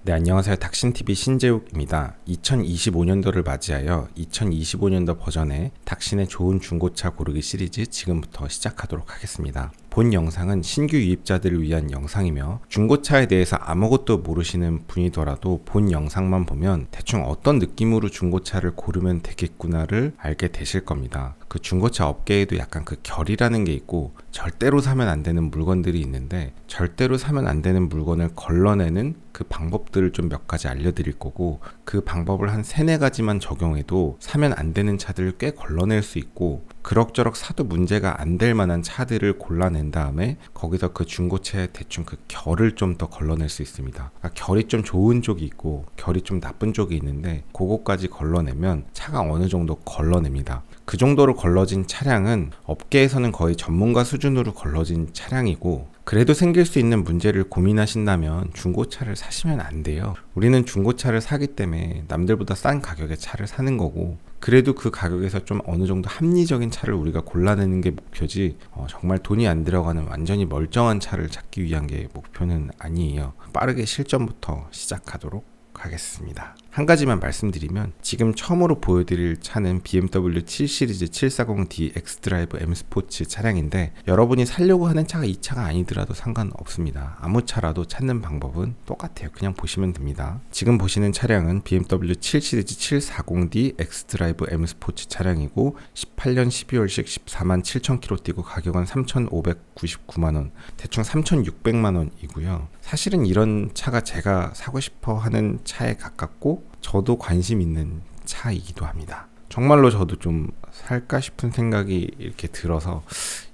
네, 안녕하세요. 닥신TV 신재욱입니다. 2025년도를 맞이하여 2025년도 버전의 닥신의 좋은 중고차 고르기 시리즈 지금부터 시작하도록 하겠습니다. 본 영상은 신규 유입자들을 위한 영상이며 중고차에 대해서 아무것도 모르시는 분이더라도 본 영상만 보면 대충 어떤 느낌으로 중고차를 고르면 되겠구나를 알게 되실 겁니다. 그 중고차 업계에도 약간 그 결이라는 게 있고 절대로 사면 안 되는 물건들이 있는데 절대로 사면 안 되는 물건을 걸러내는 그 방법들을 좀 몇 가지 알려드릴 거고, 그 방법을 한 3-4가지만 적용해도 사면 안 되는 차들을 꽤 걸러낼 수 있고, 그럭저럭 사도 문제가 안 될 만한 차들을 골라낸 다음에 거기서 그 중고차의 대충 그 결을 좀 더 걸러낼 수 있습니다. 그러니까 결이 좀 좋은 쪽이 있고 결이 좀 나쁜 쪽이 있는데 그거까지 걸러내면 차가 어느 정도 걸러냅니다. 그 정도로 걸러진 차량은 업계에서는 거의 전문가 수준으로 걸러진 차량이고, 그래도 생길 수 있는 문제를 고민하신다면 중고차를 사시면 안 돼요. 우리는 중고차를 사기 때문에 남들보다 싼 가격에 차를 사는 거고, 그래도 그 가격에서 좀 어느 정도 합리적인 차를 우리가 골라내는 게 목표지, 정말 돈이 안 들어가는 완전히 멀쩡한 차를 찾기 위한 게 목표는 아니에요. 빠르게 실전부터 시작하도록 하겠습니다. 한 가지만 말씀드리면, 지금 처음으로 보여드릴 차는 BMW 7 시리즈 740D 엑스드라이브 M 스포츠 차량인데, 여러분이 살려고 하는 차가 이 차가 아니더라도 상관없습니다. 아무 차라도 찾는 방법은 똑같아요. 그냥 보시면 됩니다. 지금 보시는 차량은 BMW 7 시리즈 740D 엑스드라이브 M 스포츠 차량이고 18년 12월식 14만 7천 킬로 뛰고 가격은 3,599만원, 대충 3,600만원이고요. 사실은 이런 차가 제가 사고 싶어 하는 차에 가깝고 저도 관심 있는 차이기도 합니다. 정말로 저도 좀 살까 싶은 생각이 이렇게 들어서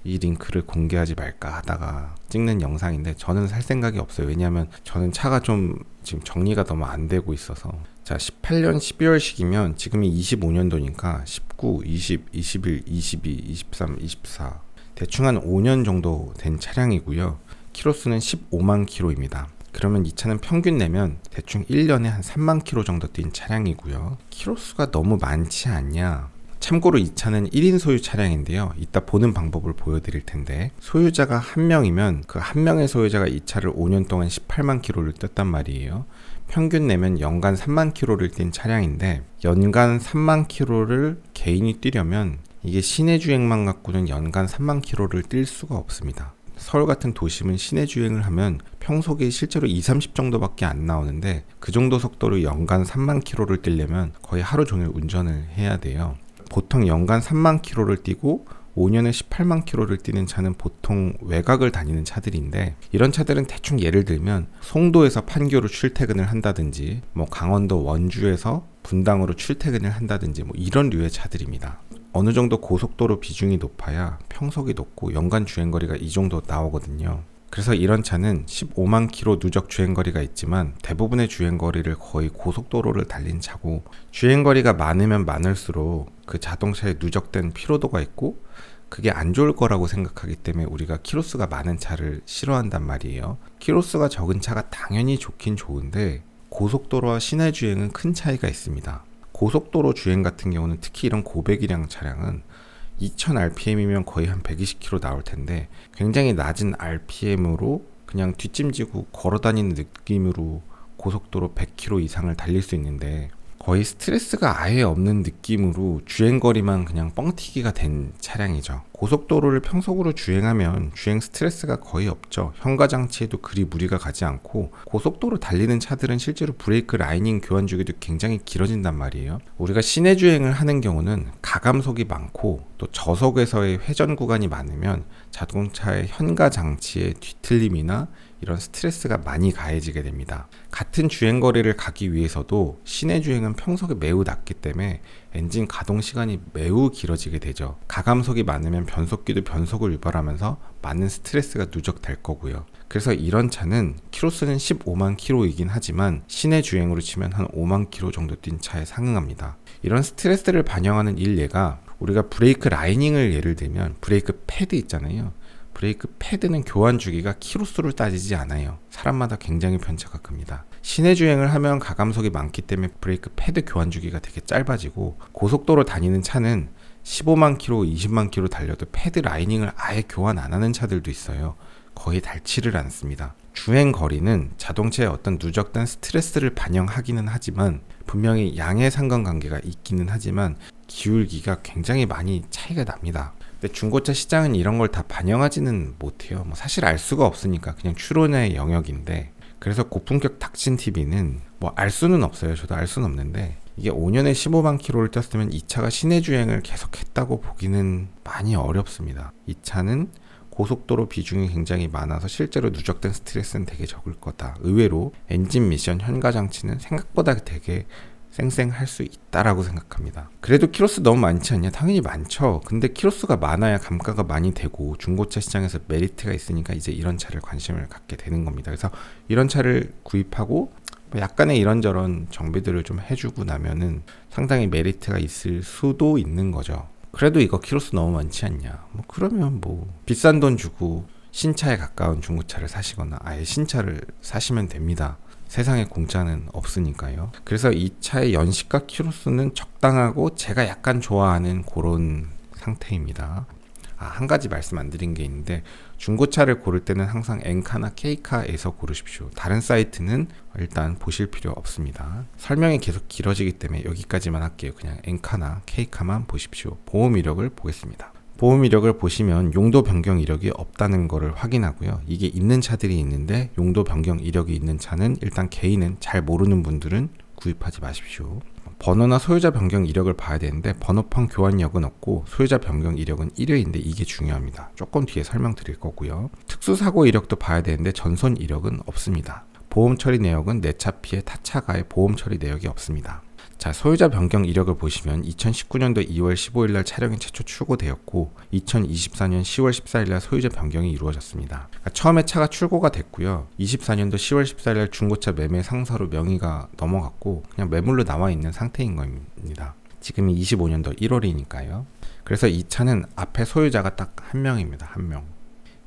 이 링크를 공개하지 말까 하다가 찍는 영상인데, 저는 살 생각이 없어요. 왜냐하면 저는 차가 좀 지금 정리가 너무 안 되고 있어서. 자, 18년 12월식이면 지금이 25년도니까 19, 20, 21, 22, 23, 24 대충 한 5년 정도 된 차량이고요. 키로수는 15만 킬로입니다. 그러면 이 차는 평균 내면 대충 1년에 한 3만 킬로 정도 뛴 차량이고요. 키로수가 너무 많지 않냐? 참고로 이 차는 1인 소유 차량인데요. 이따 보는 방법을 보여드릴 텐데, 소유자가 한 명이면 그 한 명의 소유자가 이 차를 5년 동안 18만 킬로를 뛰었단 말이에요. 평균 내면 연간 3만 킬로를 뛴 차량인데, 연간 3만 킬로를 개인이 뛰려면 이게 시내 주행만 갖고는 연간 3만 킬로를 뛸 수가 없습니다. 서울 같은 도심은 시내 주행을 하면 평속이 실제로 2-30 정도밖에 안 나오는데, 그 정도 속도로 연간 3만 킬로를 뛰려면 거의 하루 종일 운전을 해야 돼요. 보통 연간 3만 킬로를 뛰고 5년에 18만 킬로를 뛰는 차는 보통 외곽을 다니는 차들인데, 이런 차들은 대충 예를 들면 송도에서 판교로 출퇴근을 한다든지, 강원도 원주에서 분당으로 출퇴근을 한다든지 이런 류의 차들입니다. 어느 정도 고속도로 비중이 높아야 평속이 높고 연간 주행거리가 이 정도 나오거든요. 그래서 이런 차는 15만 킬로 누적 주행거리가 있지만 대부분의 주행거리를 거의 고속도로를 달린 차고, 주행거리가 많으면 많을수록 그 자동차에 누적된 피로도가 있고 그게 안 좋을 거라고 생각하기 때문에 우리가 키로수가 많은 차를 싫어한단 말이에요. 키로수가 적은 차가 당연히 좋긴 좋은데 고속도로와 시내 주행은 큰 차이가 있습니다. 고속도로 주행 같은 경우는 특히 이런 고배기량 차량은 2000rpm이면 거의 한 120km 나올 텐데, 굉장히 낮은 rpm으로 그냥 뒷짐지고 걸어다니는 느낌으로 고속도로 100km 이상을 달릴 수 있는데, 거의 스트레스가 아예 없는 느낌으로 주행거리만 그냥 뻥튀기가 된 차량이죠. 고속도로를 평속으로 주행하면 주행 스트레스가 거의 없죠. 현가장치에도 그리 무리가 가지 않고, 고속도로 달리는 차들은 실제로 브레이크 라이닝 교환 주기도 굉장히 길어진단 말이에요. 우리가 시내 주행을 하는 경우는 가감속이 많고 또 저속에서의 회전 구간이 많으면 자동차의 현가장치의 뒤틀림이나 이런 스트레스가 많이 가해지게 됩니다. 같은 주행거리를 가기 위해서도 시내 주행은 평속이 매우 낮기 때문에 엔진 가동 시간이 매우 길어지게 되죠. 가감속이 많으면 변속기도 변속을 유발하면서 많은 스트레스가 누적될 거고요. 그래서 이런 차는 키로수는 15만 킬로이긴 하지만 시내 주행으로 치면 한 5만 킬로 정도 뛴 차에 상응합니다. 이런 스트레스를 반영하는 일례가, 우리가 브레이크 라이닝을 예를 들면 브레이크 패드 있잖아요. 브레이크 패드는 교환 주기가 키로수를 따지지 않아요. 사람마다 굉장히 편차가 큽니다. 시내 주행을 하면 가감속이 많기 때문에 브레이크 패드 교환 주기가 되게 짧아지고, 고속도로 다니는 차는 15만 킬로, 20만 킬로 달려도 패드 라이닝을 아예 교환 안 하는 차들도 있어요. 거의 닳지를 않습니다. 주행 거리는 자동차의 어떤 누적된 스트레스를 반영하기는 하지만 분명히 양의 상관관계가 있기는 하지만 기울기가 굉장히 많이 차이가 납니다. 근데 중고차 시장은 이런 걸 다 반영하지는 못해요. 뭐 사실 알 수가 없으니까 그냥 추론의 영역인데, 그래서 고품격 닥친 TV는 뭐 알 수는 없어요. 저도 알 수는 없는데 이게 5년에 15만 킬로를 떴으면 이 차가 시내 주행을 계속했다고 보기는 많이 어렵습니다. 이 차는 고속도로 비중이 굉장히 많아서 실제로 누적된 스트레스는 되게 적을 거다. 의외로 엔진 미션 현가 장치는 생각보다 되게 쌩쌩할 수 있다라고 생각합니다. 그래도 키로수 너무 많지 않냐? 당연히 많죠. 근데 키로수가 많아야 감가가 많이 되고 중고차 시장에서 메리트가 있으니까 이제 이런 차를 관심을 갖게 되는 겁니다. 그래서 이런 차를 구입하고 약간의 이런저런 정비들을 좀 해주고 나면은 상당히 메리트가 있을 수도 있는 거죠. 그래도 이거 키로수 너무 많지 않냐? 뭐 그러면 뭐 비싼 돈 주고 신차에 가까운 중고차를 사시거나 아예 신차를 사시면 됩니다. 세상에 공짜는 없으니까요. 그래서 이 차의 연식과 키로수는 적당하고 제가 약간 좋아하는 그런 상태입니다. 한 가지 말씀 안 드린 게 있는데, 중고차를 고를 때는 항상 엔카나 K카에서 고르십시오. 다른 사이트는 일단 보실 필요 없습니다. 설명이 계속 길어지기 때문에 여기까지만 할게요. 그냥 엔카나 K카만 보십시오. 보험 이력을 보겠습니다. 보험 이력을 보시면 용도 변경 이력이 없다는 것을 확인하고요. 이게 있는 차들이 있는데 용도 변경 이력이 있는 차는 일단 개인은 잘 모르는 분들은 구입하지 마십시오. 번호나 소유자 변경 이력을 봐야 되는데 번호판 교환력은 없고 소유자 변경 이력은 1회인데 이게 중요합니다. 조금 뒤에 설명드릴 거고요. 특수사고 이력도 봐야 되는데 전손 이력은 없습니다. 보험 처리 내역은 내 차 피해 타차 가해 보험 처리 내역이 없습니다. 자, 소유자 변경 이력을 보시면 2019년도 2월 15일 날 차량이 최초 출고되었고 2024년 10월 14일 날 소유자 변경이 이루어졌습니다. 그러니까 처음에 차가 출고가 됐고요. 24년도 10월 14일 날 중고차 매매 상사로 명의가 넘어갔고 그냥 매물로 나와 있는 상태인 겁니다. 지금이 25년도 1월이니까요. 그래서 이 차는 앞에 소유자가 딱 한 명입니다. 한 명.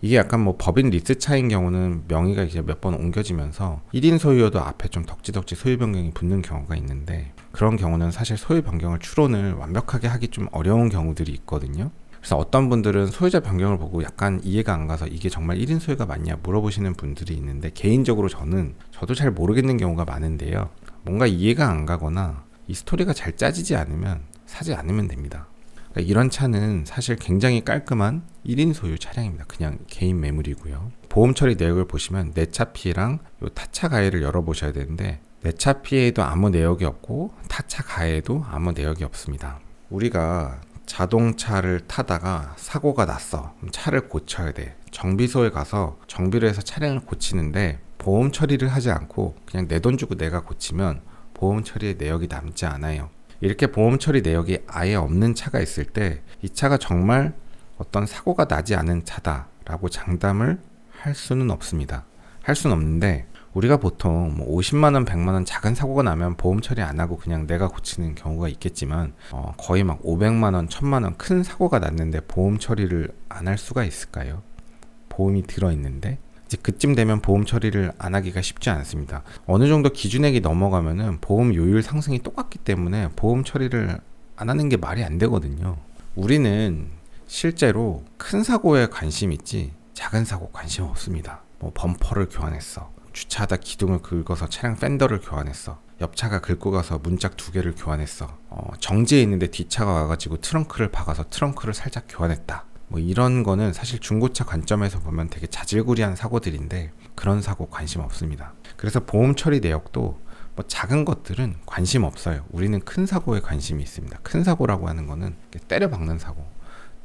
이게 약간 뭐 법인 리스 차인 경우는 명의가 이제 몇 번 옮겨지면서 1인 소유여도 앞에 좀 덕지덕지 소유 변경이 붙는 경우가 있는데, 그런 경우는 사실 소유 변경을 추론을 완벽하게 하기 좀 어려운 경우들이 있거든요. 그래서 어떤 분들은 소유자 변경을 보고 약간 이해가 안 가서 이게 정말 1인 소유가 맞냐 물어보시는 분들이 있는데, 개인적으로 저도 잘 모르겠는 경우가 많은데요. 뭔가 이해가 안 가거나 이 스토리가 잘 짜지지 않으면 사지 않으면 됩니다. 그러니까 이런 차는 사실 굉장히 깔끔한 1인 소유 차량입니다. 그냥 개인 매물이고요. 보험 처리 내역을 보시면 내 차 피해랑 요 타차 가해를 열어보셔야 되는데, 내 차 피해에도 아무 내역이 없고 타차 가해에도 아무 내역이 없습니다. 우리가 자동차를 타다가 사고가 났어. 그럼 차를 고쳐야 돼. 정비소에 가서 정비를 해서 차량을 고치는데 보험 처리를 하지 않고 그냥 내 돈 주고 내가 고치면 보험 처리에 내역이 남지 않아요. 이렇게 보험 처리 내역이 아예 없는 차가 있을 때 이 차가 정말 어떤 사고가 나지 않은 차다라고 장담을 할 수는 없습니다. 할 수는 없는데, 우리가 보통 뭐 50만원, 100만원 작은 사고가 나면 보험 처리 안 하고 그냥 내가 고치는 경우가 있겠지만 거의 막 500만원, 1000만원 큰 사고가 났는데 보험 처리를 안 할 수가 있을까요? 보험이 들어있는데. 이제 그쯤 되면 보험 처리를 안 하기가 쉽지 않습니다. 어느 정도 기준액이 넘어가면은 보험 요율 상승이 똑같기 때문에 보험 처리를 안 하는 게 말이 안 되거든요. 우리는 실제로 큰 사고에 관심 있지 작은 사고 관심 없습니다. 뭐 범퍼를 교환했어. 주차하다 기둥을 긁어서 차량 팬더를 교환했어. 옆차가 긁고 가서 문짝 2개를 교환했어. 정지해 있는데 뒷차가 와가지고 트렁크를 박아서 트렁크를 살짝 교환했다. 뭐 이런 거는 사실 중고차 관점에서 보면 되게 자질구레한 사고들인데, 그런 사고 관심 없습니다. 그래서 보험 처리 내역도 뭐 작은 것들은 관심 없어요. 우리는 큰 사고에 관심이 있습니다. 큰 사고라고 하는 거는 때려 박는 사고.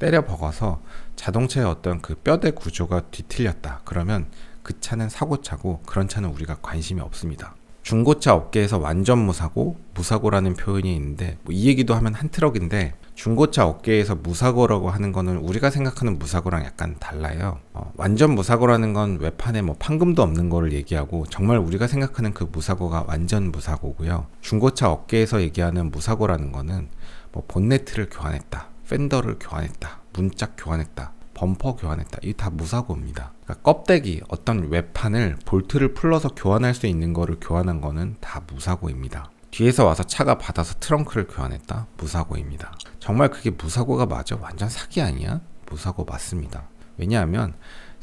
때려 박아서 자동차의 어떤 그 뼈대 구조가 뒤틀렸다. 그러면 그 차는 사고차고, 그런 차는 우리가 관심이 없습니다. 중고차 업계에서 완전 무사고, 무사고라는 표현이 있는데 뭐 이 얘기도 하면 한 트럭인데, 중고차 업계에서 무사고라고 하는 거는 우리가 생각하는 무사고랑 약간 달라요. 완전 무사고라는 건 외판에 뭐 판금도 없는 거를 얘기하고, 정말 우리가 생각하는 그 무사고가 완전 무사고고요. 중고차 업계에서 얘기하는 무사고라는 거는 뭐 본네트를 교환했다, 팬더를 교환했다, 문짝 교환했다, 범퍼 교환했다. 이게 다 무사고입니다. 그러니까 껍데기, 어떤 외판을 볼트를 풀러서 교환할 수 있는 거를 교환한 거는 다 무사고입니다. 뒤에서 와서 차가 받아서 트렁크를 교환했다? 무사고입니다. 정말 그게 무사고가 맞아? 완전 사기 아니야? 무사고 맞습니다. 왜냐하면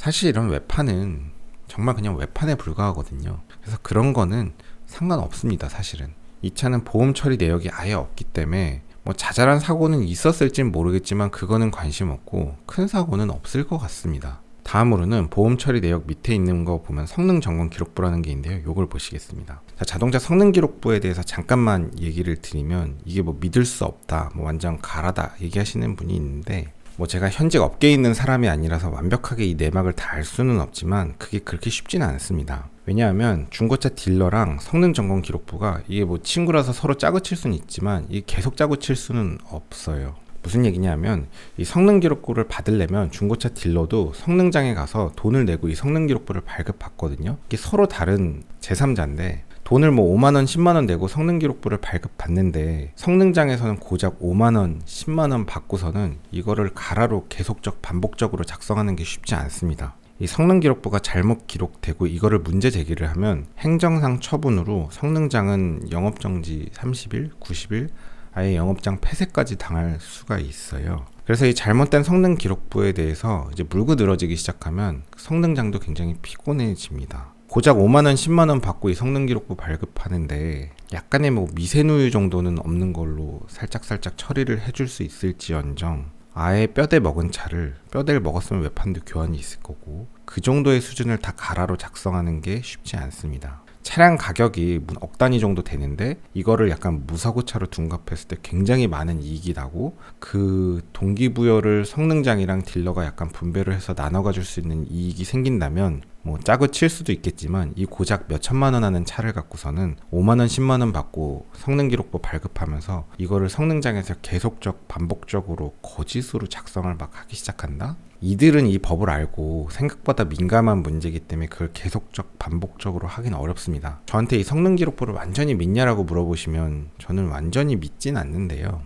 사실 이런 외판은 정말 그냥 외판에 불과하거든요. 그래서 그런 거는 상관없습니다. 사실은 이 차는 보험 처리 내역이 아예 없기 때문에 뭐 자잘한 사고는 있었을진 모르겠지만 그거는 관심 없고 큰 사고는 없을 것 같습니다. 다음으로는 보험 처리 내역 밑에 있는 거 보면 성능 점검 기록부라는 게 있는데요. 요걸 보시겠습니다. 자, 자동차 성능 기록부에 대해서 잠깐만 얘기를 드리면 이게 뭐 믿을 수 없다, 뭐 완전 가라다 얘기하시는 분이 있는데 뭐 제가 현직 업계에 있는 사람이 아니라서 완벽하게 이 내막을 다 알 수는 없지만 그게 그렇게 쉽지는 않습니다. 왜냐하면 중고차 딜러랑 성능 점검 기록부가 이게 뭐 친구라서 서로 짜고 칠 수는 있지만 이게 계속 짜고 칠 수는 없어요. 무슨 얘기냐면 이 성능 기록부를 받으려면 중고차 딜러도 성능장에 가서 돈을 내고 이 성능 기록부를 발급받거든요. 이게 서로 다른 제3자인데 돈을 뭐 5만원, 10만원 내고 성능 기록부를 발급받는데 성능장에서는 고작 5만원, 10만원 받고서는 이거를 가라로 계속적 반복적으로 작성하는 게 쉽지 않습니다. 이 성능 기록부가 잘못 기록되고 이거를 문제 제기를 하면 행정상 처분으로 성능장은 영업정지 30일, 90일, 아예 영업장 폐쇄까지 당할 수가 있어요. 그래서 이 잘못된 성능 기록부에 대해서 이제 물고 늘어지기 시작하면 성능장도 굉장히 피곤해집니다. 고작 5만원, 10만원 받고 이 성능 기록부 발급하는데 약간의 뭐 미세누유 정도는 없는 걸로 살짝살짝 처리를 해줄 수 있을지언정 아예 뼈대 먹은 차를 뼈대를 먹었으면 외판도 교환이 있을 거고 그 정도의 수준을 다 가라로 작성하는 게 쉽지 않습니다. 차량 가격이 억 단위 정도 되는데 이거를 약간 무사고차로 둔갑했을 때 굉장히 많은 이익이 나고 그 동기부여를 성능장이랑 딜러가 약간 분배를 해서 나눠 가질 수 있는 이익이 생긴다면 뭐 짜고 칠 수도 있겠지만 이 고작 몇 천만 원 하는 차를 갖고서는 5만원 10만원 받고 성능기록부 발급하면서 이거를 성능장에서 계속적 반복적으로 거짓으로 작성을 막 하기 시작한다? 이들은 이 법을 알고 생각보다 민감한 문제이기 때문에 그걸 계속적 반복적으로 하긴 어렵습니다. 저한테 이 성능기록부를 완전히 믿냐라고 물어보시면 저는 완전히 믿진 않는데요.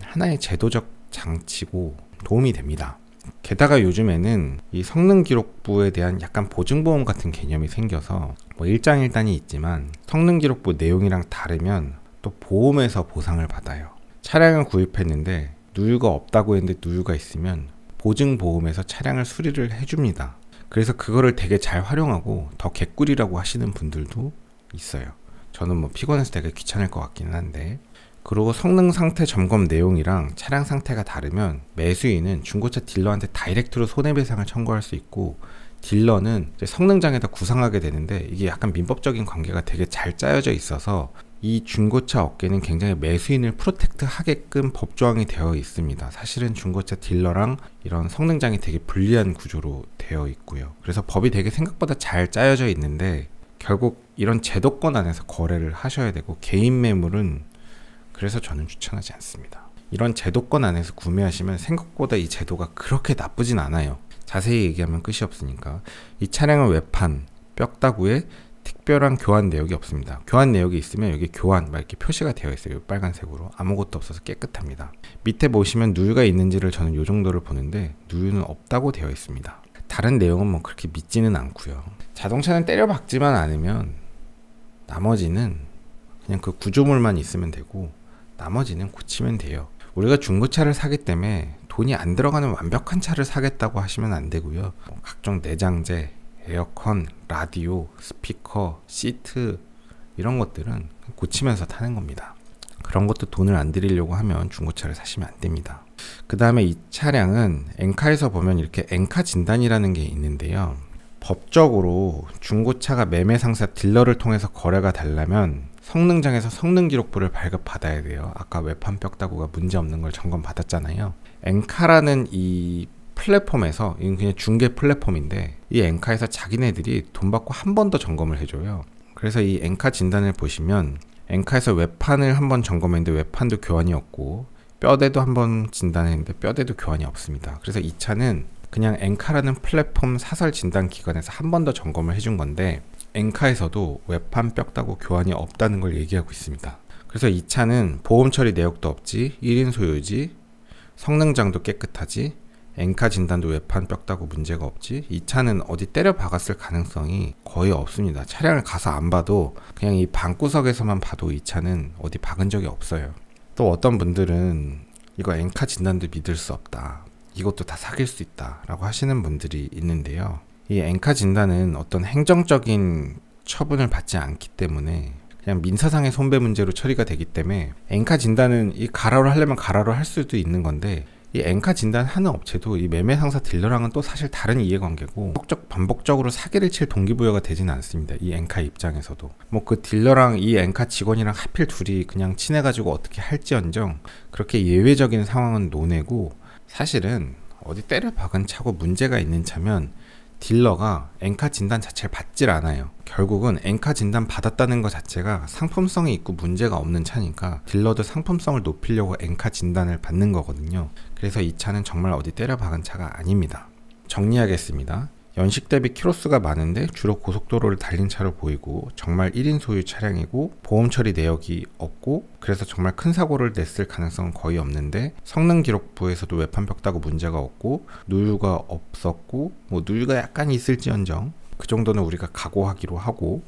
하나의 제도적 장치고 도움이 됩니다. 게다가 요즘에는 이 성능기록부에 대한 약간 보증보험 같은 개념이 생겨서 뭐 일장일단이 있지만 성능기록부 내용이랑 다르면 또 보험에서 보상을 받아요. 차량을 구입했는데 누유가 없다고 했는데 누유가 있으면 보증보험에서 차량을 수리를 해줍니다. 그래서 그거를 되게 잘 활용하고 더 개꿀이라고 하시는 분들도 있어요. 저는 뭐 피곤해서 되게 귀찮을 것 같기는 한데 그리고 성능 상태 점검 내용이랑 차량 상태가 다르면 매수인은 중고차 딜러한테 다이렉트로 손해배상을 청구할 수 있고 딜러는 이제 성능장에다 구상하게 되는데 이게 약간 민법적인 관계가 되게 잘 짜여져 있어서 이 중고차 업계는 굉장히 매수인을 프로텍트 하게끔 법조항이 되어 있습니다. 사실은 중고차 딜러랑 이런 성능장이 되게 불리한 구조로 되어 있고요. 그래서 법이 되게 생각보다 잘 짜여져 있는데 결국 이런 제도권 안에서 거래를 하셔야 되고 개인 매물은 그래서 저는 추천하지 않습니다. 이런 제도권 안에서 구매하시면 생각보다 이 제도가 그렇게 나쁘진 않아요. 자세히 얘기하면 끝이 없으니까. 이 차량은 외판, 뼈다구에 특별한 교환 내역이 없습니다. 교환 내역이 있으면 여기 교환 막 이렇게 표시가 되어 있어요. 빨간색으로. 아무것도 없어서 깨끗합니다. 밑에 보시면 누유가 있는지를 저는 이 정도를 보는데 누유는 없다고 되어 있습니다. 다른 내용은 뭐 그렇게 믿지는 않고요. 자동차는 때려 박지만 않으면 나머지는 그냥 그 구조물만 있으면 되고 나머지는 고치면 돼요. 우리가 중고차를 사기 때문에 돈이 안 들어가는 완벽한 차를 사겠다고 하시면 안 되고요. 뭐 각종 내장재, 에어컨, 라디오, 스피커, 시트 이런 것들은 고치면서 타는 겁니다. 그런 것도 돈을 안 들이려고 하면 중고차를 사시면 안 됩니다. 그 다음에 이 차량은 엔카에서 보면 이렇게 엔카 진단이라는 게 있는데요. 법적으로 중고차가 매매 상사 딜러를 통해서 거래가 되려면 성능장에서 성능 기록부를 발급받아야 돼요. 아까 외판 뼈다구가 문제없는 걸 점검 받았잖아요. 엔카라는 이 플랫폼에서, 이건 그냥 중개 플랫폼인데 이 엔카에서 자기네들이 돈 받고 한 번 더 점검을 해줘요. 그래서 이 엔카 진단을 보시면 엔카에서 외판을 한번 점검했는데 외판도 교환이 없고 뼈대도 한번 진단했는데 뼈대도 교환이 없습니다. 그래서 이 차는 그냥 엔카라는 플랫폼 사설 진단 기관에서 한 번 더 점검을 해준 건데 엔카에서도 외판 뼈다구 교환이 없다는 걸 얘기하고 있습니다. 그래서 이 차는 보험 처리 내역도 없지, 1인 소유지, 성능장도 깨끗하지, 엔카 진단도 외판 뼈다구 문제가 없지, 이 차는 어디 때려 박았을 가능성이 거의 없습니다. 차량을 가서 안 봐도 그냥 이 방구석에서만 봐도 이 차는 어디 박은 적이 없어요. 또 어떤 분들은 이거 엔카 진단도 믿을 수 없다, 이것도 다 사귈 수 있다 라고 하시는 분들이 있는데요. 이 엔카 진단은 어떤 행정적인 처분을 받지 않기 때문에 그냥 민사상의 손배 문제로 처리가 되기 때문에 엔카 진단은 이 가라로 하려면 가라로 할 수도 있는 건데, 이 엔카 진단 하는 업체도 이 매매 상사 딜러랑은 또 사실 다른 이해관계고 반복적으로 사기를 칠 동기부여가 되지는 않습니다. 이 엔카 입장에서도 뭐 그 딜러랑 이 엔카 직원이랑 하필 둘이 그냥 친해가지고 어떻게 할지언정 그렇게 예외적인 상황은 논외고, 사실은 어디 때려 박은 차고 문제가 있는 차면 딜러가 엔카 진단 자체를 받질 않아요. 결국은 엔카 진단 받았다는 것 자체가 상품성이 있고 문제가 없는 차니까 딜러도 상품성을 높이려고 엔카 진단을 받는 거거든요. 그래서 이 차는 정말 어디 때려 박은 차가 아닙니다. 정리하겠습니다. 연식 대비 키로수가 많은데 주로 고속도로를 달린 차로 보이고, 정말 1인 소유 차량이고, 보험 처리 내역이 없고, 그래서 정말 큰 사고를 냈을 가능성은 거의 없는데, 성능 기록부에서도 외판 벽다구 문제가 없고, 누유가 없었고, 뭐 누유가 약간 있을지언정 그 정도는 우리가 각오하기로 하고,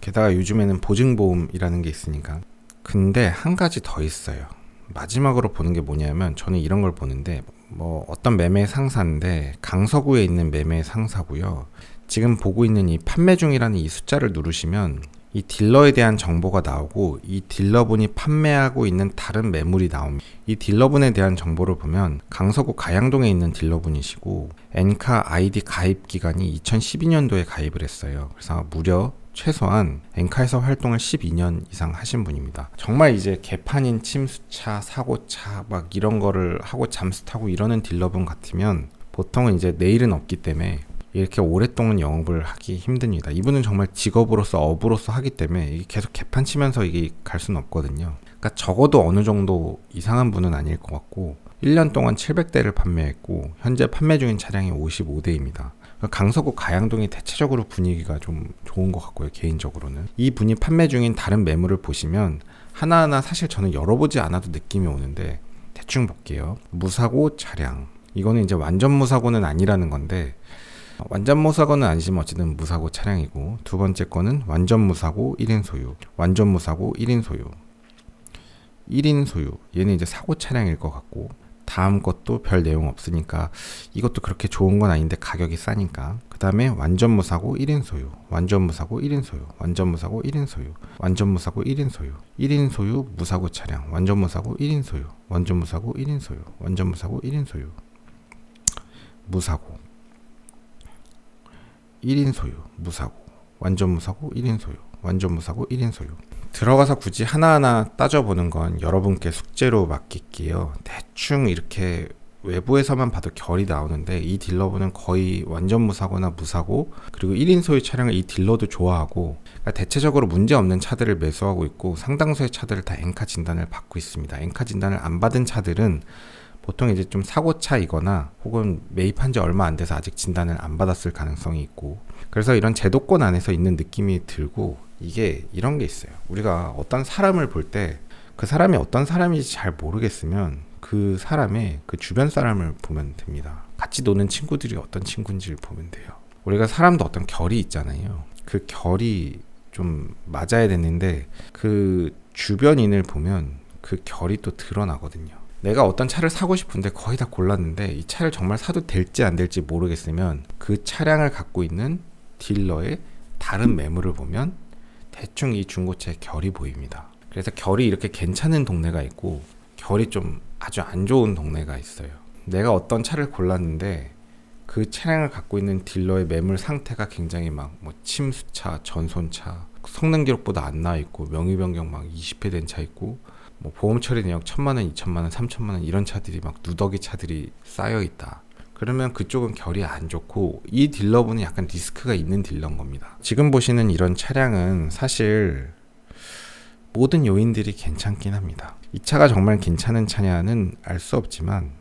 게다가 요즘에는 보증보험이라는 게 있으니까. 근데 한 가지 더 있어요. 마지막으로 보는 게 뭐냐면, 저는 이런 걸 보는데, 뭐 어떤 매매 상사인데 강서구에 있는 매매 상사고요. 지금 보고 있는 이 판매 중이라는 이 숫자를 누르시면 이 딜러에 대한 정보가 나오고, 이 딜러분이 판매하고 있는 다른 매물이 나옵니다. 이 딜러분에 대한 정보를 보면 강서구 가양동에 있는 딜러분이시고, 엔카 아이디 가입 기간이 2012년도에 가입을 했어요. 그래서 무려 최소한 엔카에서 활동을 12년 이상 하신 분입니다. 정말 이제 개판인 침수차, 사고차 막 이런 거를 하고 잠수 타고 이러는 딜러분 같으면 보통은 이제 내일은 없기 때문에 이렇게 오랫동안 영업을 하기 힘듭니다. 이분은 정말 직업으로서 업으로서 하기 때문에 이게 계속 개판 치면서 이게 갈 수는 없거든요. 그러니까 적어도 어느 정도 이상한 분은 아닐 것 같고, 1년 동안 700대를 판매했고 현재 판매 중인 차량이 55대입니다. 강서구 가양동이 대체적으로 분위기가 좀 좋은 것 같고요. 개인적으로는 이 분이 판매 중인 다른 매물을 보시면 하나하나 사실 저는 열어보지 않아도 느낌이 오는데, 대충 볼게요. 무사고 차량, 이거는 이제 완전 무사고는 아니라는 건데, 완전 무사고는 아니지만 어쨌든 무사고 차량이고, 두 번째 거는 완전 무사고 1인 소유, 완전 무사고 1인 소유, 1인 소유, 얘는 이제 사고 차량일 것 같고, 다음 것도 별 내용 없으니까 이것도 그렇게 좋은 건 아닌데 가격이 싸니까. 그 다음에 완전 무사고 1인 소유, 완전 무사고 1인 소유, 완전 무사고 1인 소유, 완전 무사고 1인 소유, 1인 소유 무사고 차량, 완전 무사고 1인 소유, 완전 무사고 1인 소유, 완전 무사고 1인 소유, 무사고 1인 소유, 무사고, 완전 무사고 1인 소유, 완전 무사고 1인 소유. 들어가서 굳이 하나하나 따져보는 건 여러분께 숙제로 맡길게요. 대충 이렇게 외부에서만 봐도 결이 나오는데, 이 딜러분은 거의 완전 무사고나 무사고, 그리고 1인 소유 차량을 이 딜러도 좋아하고, 그러니까 대체적으로 문제없는 차들을 매수하고 있고, 상당수의 차들을 다 엔카 진단을 받고 있습니다. 엔카 진단을 안 받은 차들은 보통 이제 좀 사고차이거나 혹은 매입한 지 얼마 안 돼서 아직 진단을 안 받았을 가능성이 있고, 그래서 이런 제도권 안에서 있는 느낌이 들고, 이게 이런 게 있어요. 우리가 어떤 사람을 볼 때 그 사람이 어떤 사람인지 잘 모르겠으면 그 사람의 그 주변 사람을 보면 됩니다. 같이 노는 친구들이 어떤 친구인지를 보면 돼요. 우리가 사람도 어떤 결이 있잖아요. 그 결이 좀 맞아야 되는데 그 주변인을 보면 그 결이 또 드러나거든요. 내가 어떤 차를 사고 싶은데 거의 다 골랐는데 이 차를 정말 사도 될지 안 될지 모르겠으면 그 차량을 갖고 있는 딜러의 다른 매물을 보면 대충 이 중고차의 결이 보입니다. 그래서 결이 이렇게 괜찮은 동네가 있고 결이 좀 아주 안 좋은 동네가 있어요. 내가 어떤 차를 골랐는데 그 차량을 갖고 있는 딜러의 매물 상태가 굉장히 막 뭐 침수차, 전손차, 성능 기록보다 안 나와 있고 명의 변경 막 20회 된 차 있고 뭐 보험 처리 내역 1000만원, 2000만원, 3000만원 이런 차들이 막 누더기 차들이 쌓여 있다. 그러면 그쪽은 결이 안 좋고 이 딜러분은 약간 리스크가 있는 딜러인 겁니다. 지금 보시는 이런 차량은 사실 모든 요인들이 괜찮긴 합니다. 이 차가 정말 괜찮은 차냐는 알 수 없지만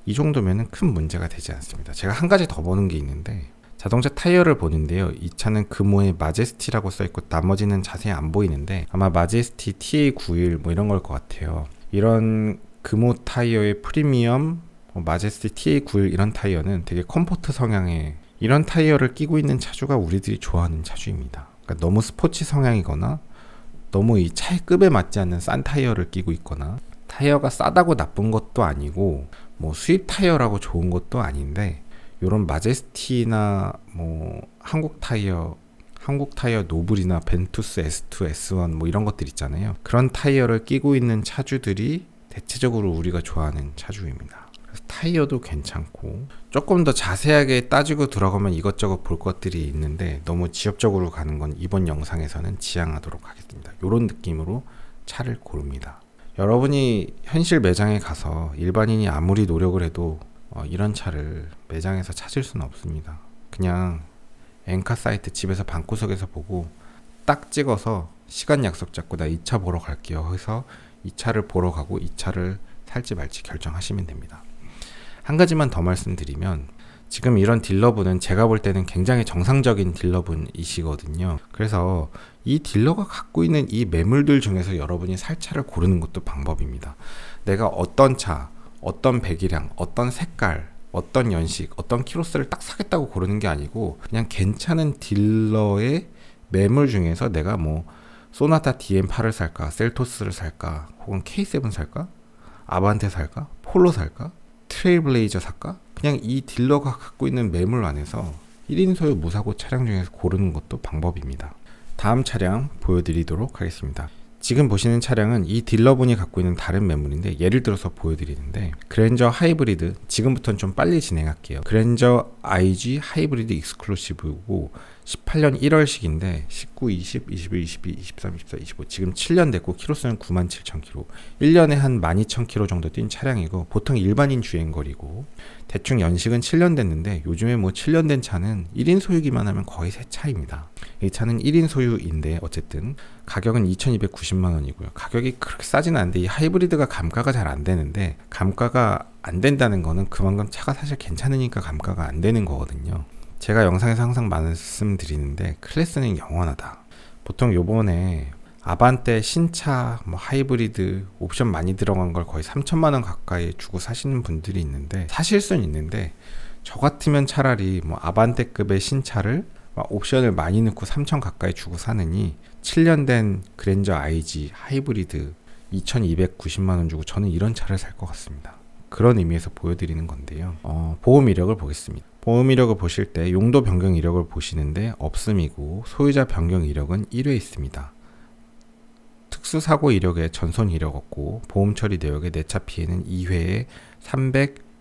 이 정도면은 큰 문제가 되지 않습니다. 제가 한 가지 더 보는 게 있는데 자동차 타이어를 보는데요. 이 차는 금호에 마제스티라고 써있고 나머지는 자세히 안 보이는데 아마 마제스티 TA91 뭐 이런 걸 것 같아요. 이런 금호 타이어의 프리미엄 마제스티 TA91 이런 타이어는 되게 컴포트 성향의 이런 타이어를 끼고 있는 차주가 우리들이 좋아하는 차주입니다. 그러니까 너무 스포츠 성향이거나 너무 이 차의 급에 맞지 않는 싼 타이어를 끼고 있거나 타이어가 싸다고 나쁜 것도 아니고 뭐 수입 타이어라고 좋은 것도 아닌데 요런 마제스티나 뭐 한국 타이어 노블이나 벤투스 S2, S1 뭐 이런 것들 있잖아요. 그런 타이어를 끼고 있는 차주들이 대체적으로 우리가 좋아하는 차주입니다. 그래서 타이어도 괜찮고 조금 더 자세하게 따지고 들어가면 이것저것 볼 것들이 있는데 너무 지엽적으로 가는 건 이번 영상에서는 지양하도록 하겠습니다. 요런 느낌으로 차를 고릅니다. 여러분이 현실 매장에 가서 일반인이 아무리 노력을 해도 이런 차를 매장에서 찾을 수는 없습니다. 그냥 엔카 사이트 집에서 방구석에서 보고 딱 찍어서 시간 약속 잡고 나 이 차 보러 갈게요 해서 이 차를 보러 가고 이 차를 살지 말지 결정하시면 됩니다. 한 가지만 더 말씀드리면 지금 이런 딜러분은 제가 볼 때는 굉장히 정상적인 딜러분이시거든요. 그래서 이 딜러가 갖고 있는 이 매물들 중에서 여러분이 살 차를 고르는 것도 방법입니다. 내가 어떤 차, 어떤 배기량, 어떤 색깔, 어떤 연식, 어떤 키로수를 딱 사겠다고 고르는 게 아니고 그냥 괜찮은 딜러의 매물 중에서 내가 뭐 소나타 DM8을 살까, 셀토스를 살까, 혹은 K7 살까, 아반떼 살까, 폴로 살까, 트레일블레이저 살까? 그냥 이 딜러가 갖고 있는 매물 안에서 1인 소유 무사고 차량 중에서 고르는 것도 방법입니다. 다음 차량 보여드리도록 하겠습니다. 지금 보시는 차량은 이 딜러분이 갖고 있는 다른 매물인데 예를 들어서 보여드리는데 그랜저 하이브리드, 지금부터는 좀 빨리 진행할게요. 그랜저 IG 하이브리드 익스클루시브고 18년 1월식인데 19, 20, 21, 22, 23, 24, 25 지금 7년 됐고 키로수는 97,000km 1년에 한 12,000km 정도 뛴 차량이고 보통 일반인 주행거리고 대충 연식은 7년 됐는데 요즘에 뭐 7년 된 차는 1인 소유기만 하면 거의 새 차입니다. 이 차는 1인 소유인데 어쨌든 가격은 2,290만원이고요. 가격이 그렇게 싸진 않은데 이 하이브리드가 감가가 잘 안 되는데 감가가 안 된다는 거는 그만큼 차가 사실 괜찮으니까 감가가 안 되는 거거든요. 제가 영상에서 항상 말씀드리는데 클래스는 영원하다. 보통 요번에 아반떼 신차 뭐 하이브리드 옵션 많이 들어간 걸 거의 3천만원 가까이 주고 사시는 분들이 있는데 사실 수는 있는데 저 같으면 차라리 뭐 아반떼급의 신차를 옵션을 많이 넣고 3천 가까이 주고 사느니 7년 된 그랜저 IG 하이브리드 2,290만원 주고 저는 이런 차를 살 것 같습니다. 그런 의미에서 보여드리는 건데요. 보험 이력을 보겠습니다. 보험 이력을 보실 때 용도 변경 이력을 보시는데 없음이고 소유자 변경 이력은 1회 있습니다. 특수사고 이력에 전손 이력 없고 보험 처리 내역에 내차 피해는 2회에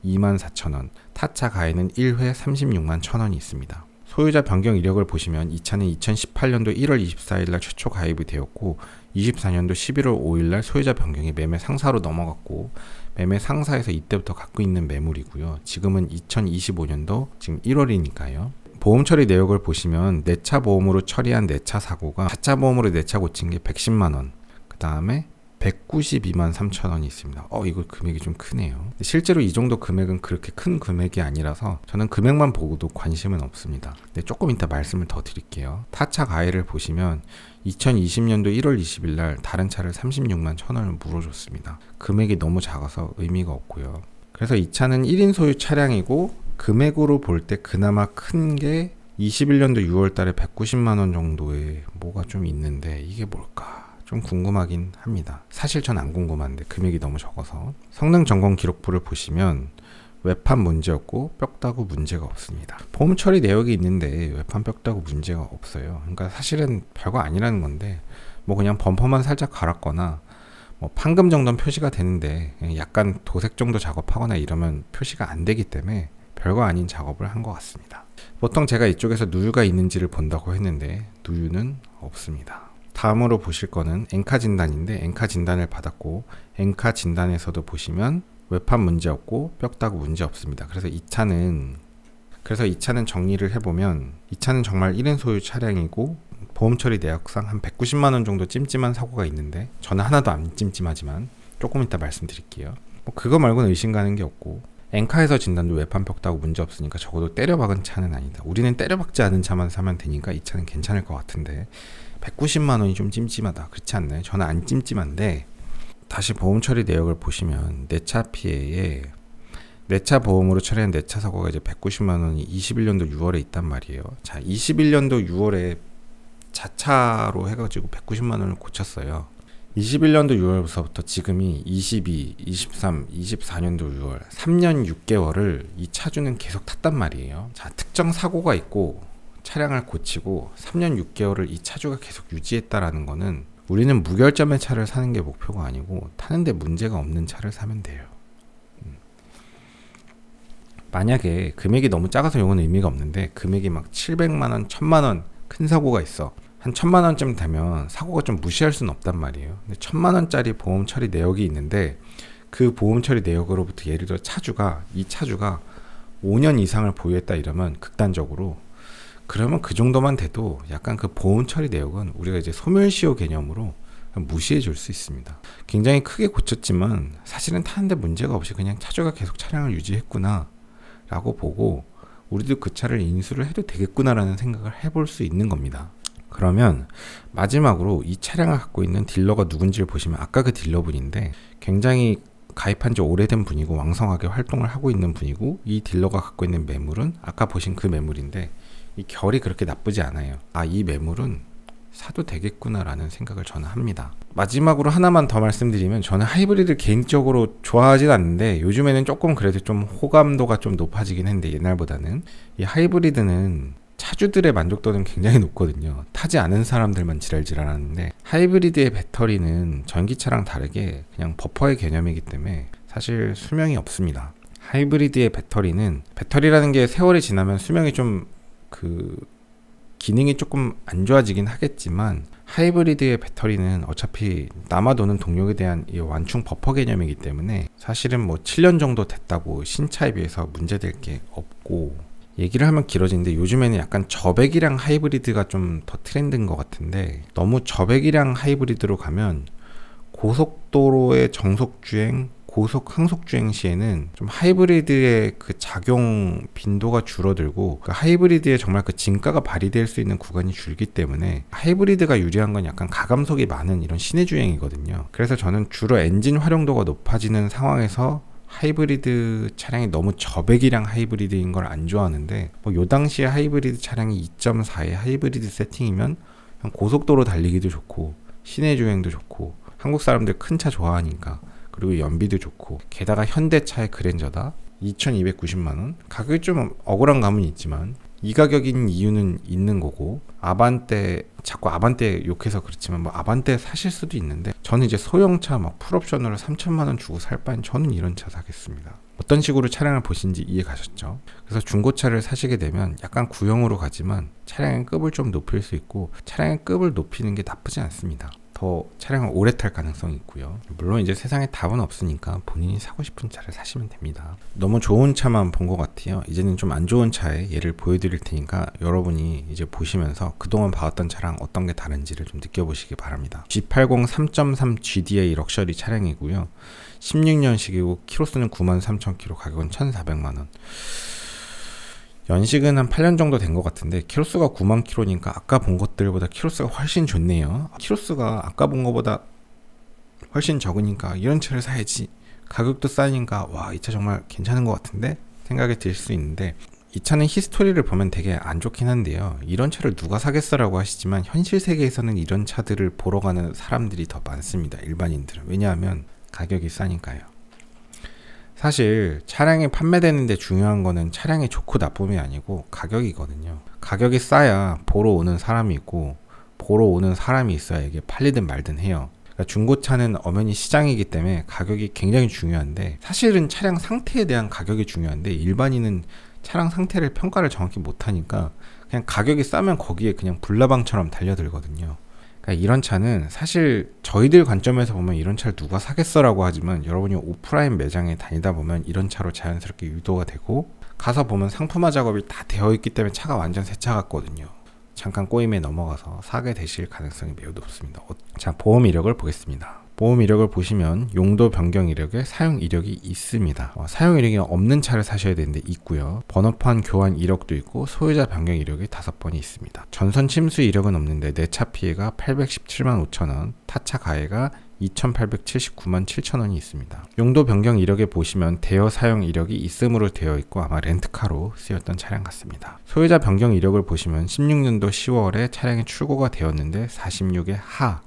302만4천원, 타차 가해는 1회 36만 1천원이 있습니다. 소유자 변경 이력을 보시면 이 차는 2018년도 1월 24일날 최초 가입이 되었고 24년도 11월 5일날 소유자 변경이 매매 상사로 넘어갔고 매매 상사에서 이때부터 갖고 있는 매물이고요. 지금은 2025년도 지금 1월이니까요. 보험 처리 내역을 보시면 내차 보험으로 처리한 내차 사고가 자차 보험으로 내차 고친 게 110만원, 그 다음에 192만 3천원이 있습니다. 이거 금액이 좀 크네요. 실제로 이 정도 금액은 그렇게 큰 금액이 아니라서 저는 금액만 보고도 관심은 없습니다. 근데 조금 이따 말씀을 더 드릴게요. 타차 가해를 보시면 2020년도 1월 20일 날 다른 차를 36만 1천원을 물어줬습니다. 금액이 너무 작아서 의미가 없고요. 그래서 이 차는 1인 소유 차량이고 금액으로 볼 때 그나마 큰 게 21년도 6월 달에 190만원 정도의 뭐가 좀 있는데 이게 뭘까? 좀 궁금하긴 합니다. 사실 전 안 궁금한데 금액이 너무 적어서. 성능 점검 기록부를 보시면 외판 문제 없고 뼈다구 문제가 없습니다. 보험 처리 내역이 있는데 외판 뼈다구 문제가 없어요. 그러니까 사실은 별거 아니라는 건데 뭐 그냥 범퍼만 살짝 갈았거나 뭐 판금 정도는 표시가 되는데 약간 도색 정도 작업하거나 이러면 표시가 안 되기 때문에 별거 아닌 작업을 한 것 같습니다. 보통 제가 이쪽에서 누유가 있는지를 본다고 했는데 누유는 없습니다. 다음으로 보실 거는 엔카 진단인데 엔카 진단을 받았고 엔카 진단에서도 보시면 외판 문제 없고 뼈다구 문제 없습니다. 그래서 이 차는 정리를 해보면 이 차는 정말 1인 소유 차량이고 보험 처리 내역상 한 190만원 정도 찜찜한 사고가 있는데 저는 하나도 안 찜찜하지만 조금 이따 말씀드릴게요. 뭐 그거 말고는 의심 가는 게 없고 엔카에서 진단도 외판 뼈다구 문제 없으니까 적어도 때려박은 차는 아니다. 우리는 때려박지 않은 차만 사면 되니까 이 차는 괜찮을 것 같은데 190만원이 좀 찜찜하다. 그렇지 않나요? 저는 안 찜찜한데 다시 보험 처리 내역을 보시면 내차 피해에 내차 보험으로 처리한 내차 사고가 이제 190만원이 21년도 6월에 있단 말이에요. 자, 21년도 6월에 자차로 해가지고 190만원을 고쳤어요. 21년도 6월부터 지금이 22, 23, 24년도 6월 3년 6개월을 이 차주는 계속 탔단 말이에요. 자, 특정 사고가 있고 차량을 고치고 3년 6개월을 이 차주가 계속 유지했다라는 거는 우리는 무결점의 차를 사는 게 목표가 아니고 타는데 문제가 없는 차를 사면 돼요. 만약에 금액이 너무 작아서 이건 의미가 없는데 금액이 막 700만원, 1000만원 큰 사고가 있어. 한 1000만원쯤 되면 사고가 좀 무시할 수는 없단 말이에요. 근데 1000만원짜리 보험 처리 내역이 있는데 그 보험 처리 내역으로부터 예를 들어 이 차주가 5년 이상을 보유했다 이러면 극단적으로 그러면 그 정도만 돼도 약간 그 보험 처리 내역은 우리가 이제 소멸시효 개념으로 무시해 줄 수 있습니다. 굉장히 크게 고쳤지만 사실은 타는데 문제가 없이 그냥 차주가 계속 차량을 유지했구나 라고 보고 우리도 그 차를 인수를 해도 되겠구나 라는 생각을 해볼 수 있는 겁니다. 그러면 마지막으로 이 차량을 갖고 있는 딜러가 누군지를 보시면 아까 그 딜러분인데 굉장히 가입한 지 오래된 분이고 왕성하게 활동을 하고 있는 분이고 이 딜러가 갖고 있는 매물은 아까 보신 그 매물인데 이 결이 그렇게 나쁘지 않아요. 아, 이 매물은 사도 되겠구나 라는 생각을 저는 합니다. 마지막으로 하나만 더 말씀드리면 저는 하이브리드 개인적으로 좋아하진 않는데 요즘에는 조금 그래도 좀 호감도가 좀 높아지긴 했는데 옛날보다는 이 하이브리드는 차주들의 만족도는 굉장히 높거든요. 타지 않은 사람들만 지랄지랄하는데 하이브리드의 배터리는 전기차랑 다르게 그냥 버퍼의 개념이기 때문에 사실 수명이 없습니다. 하이브리드의 배터리라는 게 세월이 지나면 수명이 좀 기능이 조금 안 좋아지긴 하겠지만 하이브리드의 배터리는 어차피 남아도는 동력에 대한 이 완충 버퍼 개념이기 때문에 사실은 뭐 7년 정도 됐다고 신차에 비해서 문제될 게 없고 얘기를 하면 길어지는데 요즘에는 약간 저배기량 하이브리드가 좀 더 트렌드인 것 같은데 너무 저배기량 하이브리드로 가면 고속도로의 정속주행 고속 항속주행 시에는 좀 하이브리드의 그 작용 빈도가 줄어들고 그 하이브리드의 정말 그 진가가 발휘될 수 있는 구간이 줄기 때문에 하이브리드가 유리한 건 약간 가감속이 많은 이런 시내 주행이거든요. 그래서 저는 주로 엔진 활용도가 높아지는 상황에서 하이브리드 차량이 너무 저배기량 하이브리드인 걸 안 좋아하는데 뭐 요 당시에 하이브리드 차량이 2.4의 하이브리드 세팅이면 고속도로 달리기도 좋고 시내 주행도 좋고 한국 사람들 큰 차 좋아하니까 그리고 연비도 좋고 게다가 현대차의 그랜저다 2290만원 가격이 좀 억울한 감은 있지만 이 가격인 이유는 있는 거고 자꾸 아반떼 욕해서 그렇지만 뭐 아반떼 사실 수도 있는데 저는 이제 소형차 막 풀옵션으로 3천만원 주고 살 바엔 저는 이런 차 사겠습니다. 어떤 식으로 차량을 보신지 이해 가셨죠? 그래서 중고차를 사시게 되면 약간 구형으로 가지만 차량의 급을 좀 높일 수 있고 차량의 급을 높이는 게 나쁘지 않습니다. 더 차량을 오래 탈 가능성이 있고요. 물론 이제 세상에 답은 없으니까 본인이 사고 싶은 차를 사시면 됩니다. 너무 좋은 차만 본 것 같아요. 이제는 좀 안 좋은 차의 예를 보여드릴 테니까 여러분이 이제 보시면서 그동안 봐왔던 차랑 어떤 게 다른지를 좀 느껴보시기 바랍니다. G80 3.3 GDA 럭셔리 차량이고요. 16년식이고 키로수는 93,000km, 가격은 1,400만원. 연식은 한 8년 정도 된 것 같은데 키로수가 9만 킬로니까 아까 본 것들보다 키로수가 훨씬 좋네요. 키로수가 아까 본 것보다 훨씬 적으니까 이런 차를 사야지, 가격도 싸니까 와, 이 차 정말 괜찮은 것 같은데 생각이 들 수 있는데 이 차는 히스토리를 보면 되게 안 좋긴 한데요. 이런 차를 누가 사겠어라고 하시지만 현실 세계에서는 이런 차들을 보러 가는 사람들이 더 많습니다. 일반인들은. 왜냐하면 가격이 싸니까요. 사실 차량이 판매되는데 중요한 거는 차량이 좋고 나쁨이 아니고 가격이거든요. 가격이 싸야 보러 오는 사람이 있고 보러 오는 사람이 있어야 이게 팔리든 말든 해요. 그러니까 중고차는 엄연히 시장이기 때문에 가격이 굉장히 중요한데 사실은 차량 상태에 대한 가격이 중요한데 일반인은 차량 상태를 평가를 정확히 못하니까 그냥 가격이 싸면 거기에 그냥 불나방처럼 달려들거든요. 그러니까 이런 차는 사실 저희들 관점에서 보면 이런 차를 누가 사겠어라고 하지만 여러분이 오프라인 매장에 다니다 보면 이런 차로 자연스럽게 유도가 되고 가서 보면 상품화 작업이 다 되어 있기 때문에 차가 완전 새 차 같거든요. 잠깐 꼬임에 넘어가서 사게 되실 가능성이 매우 높습니다. 자, 보험 이력을 보겠습니다. 보험 이력을 보시면 용도 변경 이력에 사용 이력이 있습니다. 사용 이력이 없는 차를 사셔야 되는데 있고요. 번호판 교환 이력도 있고 소유자 변경 이력이 5번이 있습니다. 전선 침수 이력은 없는데 내차 피해가 817만 5천원, 타차 가해가 2,879만 7천원이 있습니다. 용도 변경 이력에 보시면 대여 사용 이력이 있음으로 되어 있고 아마 렌트카로 쓰였던 차량 같습니다. 소유자 변경 이력을 보시면 16년도 10월에 차량이 출고가 되었는데 46의 하,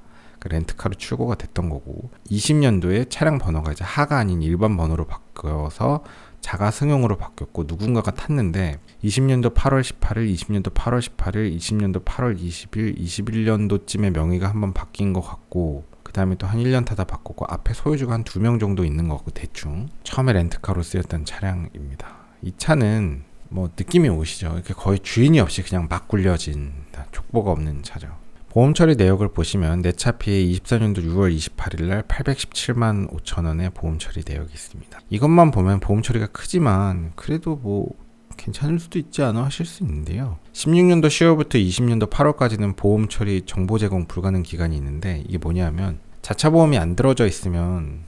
렌트카로 출고가 됐던 거고, 20년도에 차량 번호가 이제 하가 아닌 일반 번호로 바뀌어서 자가 승용으로 바뀌었고 누군가가 탔는데 20년도 8월 18일, 20년도 8월 18일, 20년도 8월 20일, 21년도쯤에 명의가 한번 바뀐 것 같고, 그 다음에 또 한 1년 타다 바꿨고, 앞에 소유주가 한 2명 정도 있는 것 같고, 대충 처음에 렌트카로 쓰였던 차량입니다. 이 차는 뭐 느낌이 오시죠? 이렇게 거의 주인이 없이 그냥 막 굴려진 족보가 없는 차죠. 보험 처리 내역을 보시면 내 차 피해 24년도 6월 28일 날 817만 5천원의 보험 처리 내역이 있습니다. 이것만 보면 보험 처리가 크지만 그래도 뭐 괜찮을 수도 있지 않아 하실 수 있는데요. 16년도 10월부터 20년도 8월까지는 보험 처리 정보 제공 불가능 기간이 있는데, 이게 뭐냐면 자차 보험이 안 들어져 있으면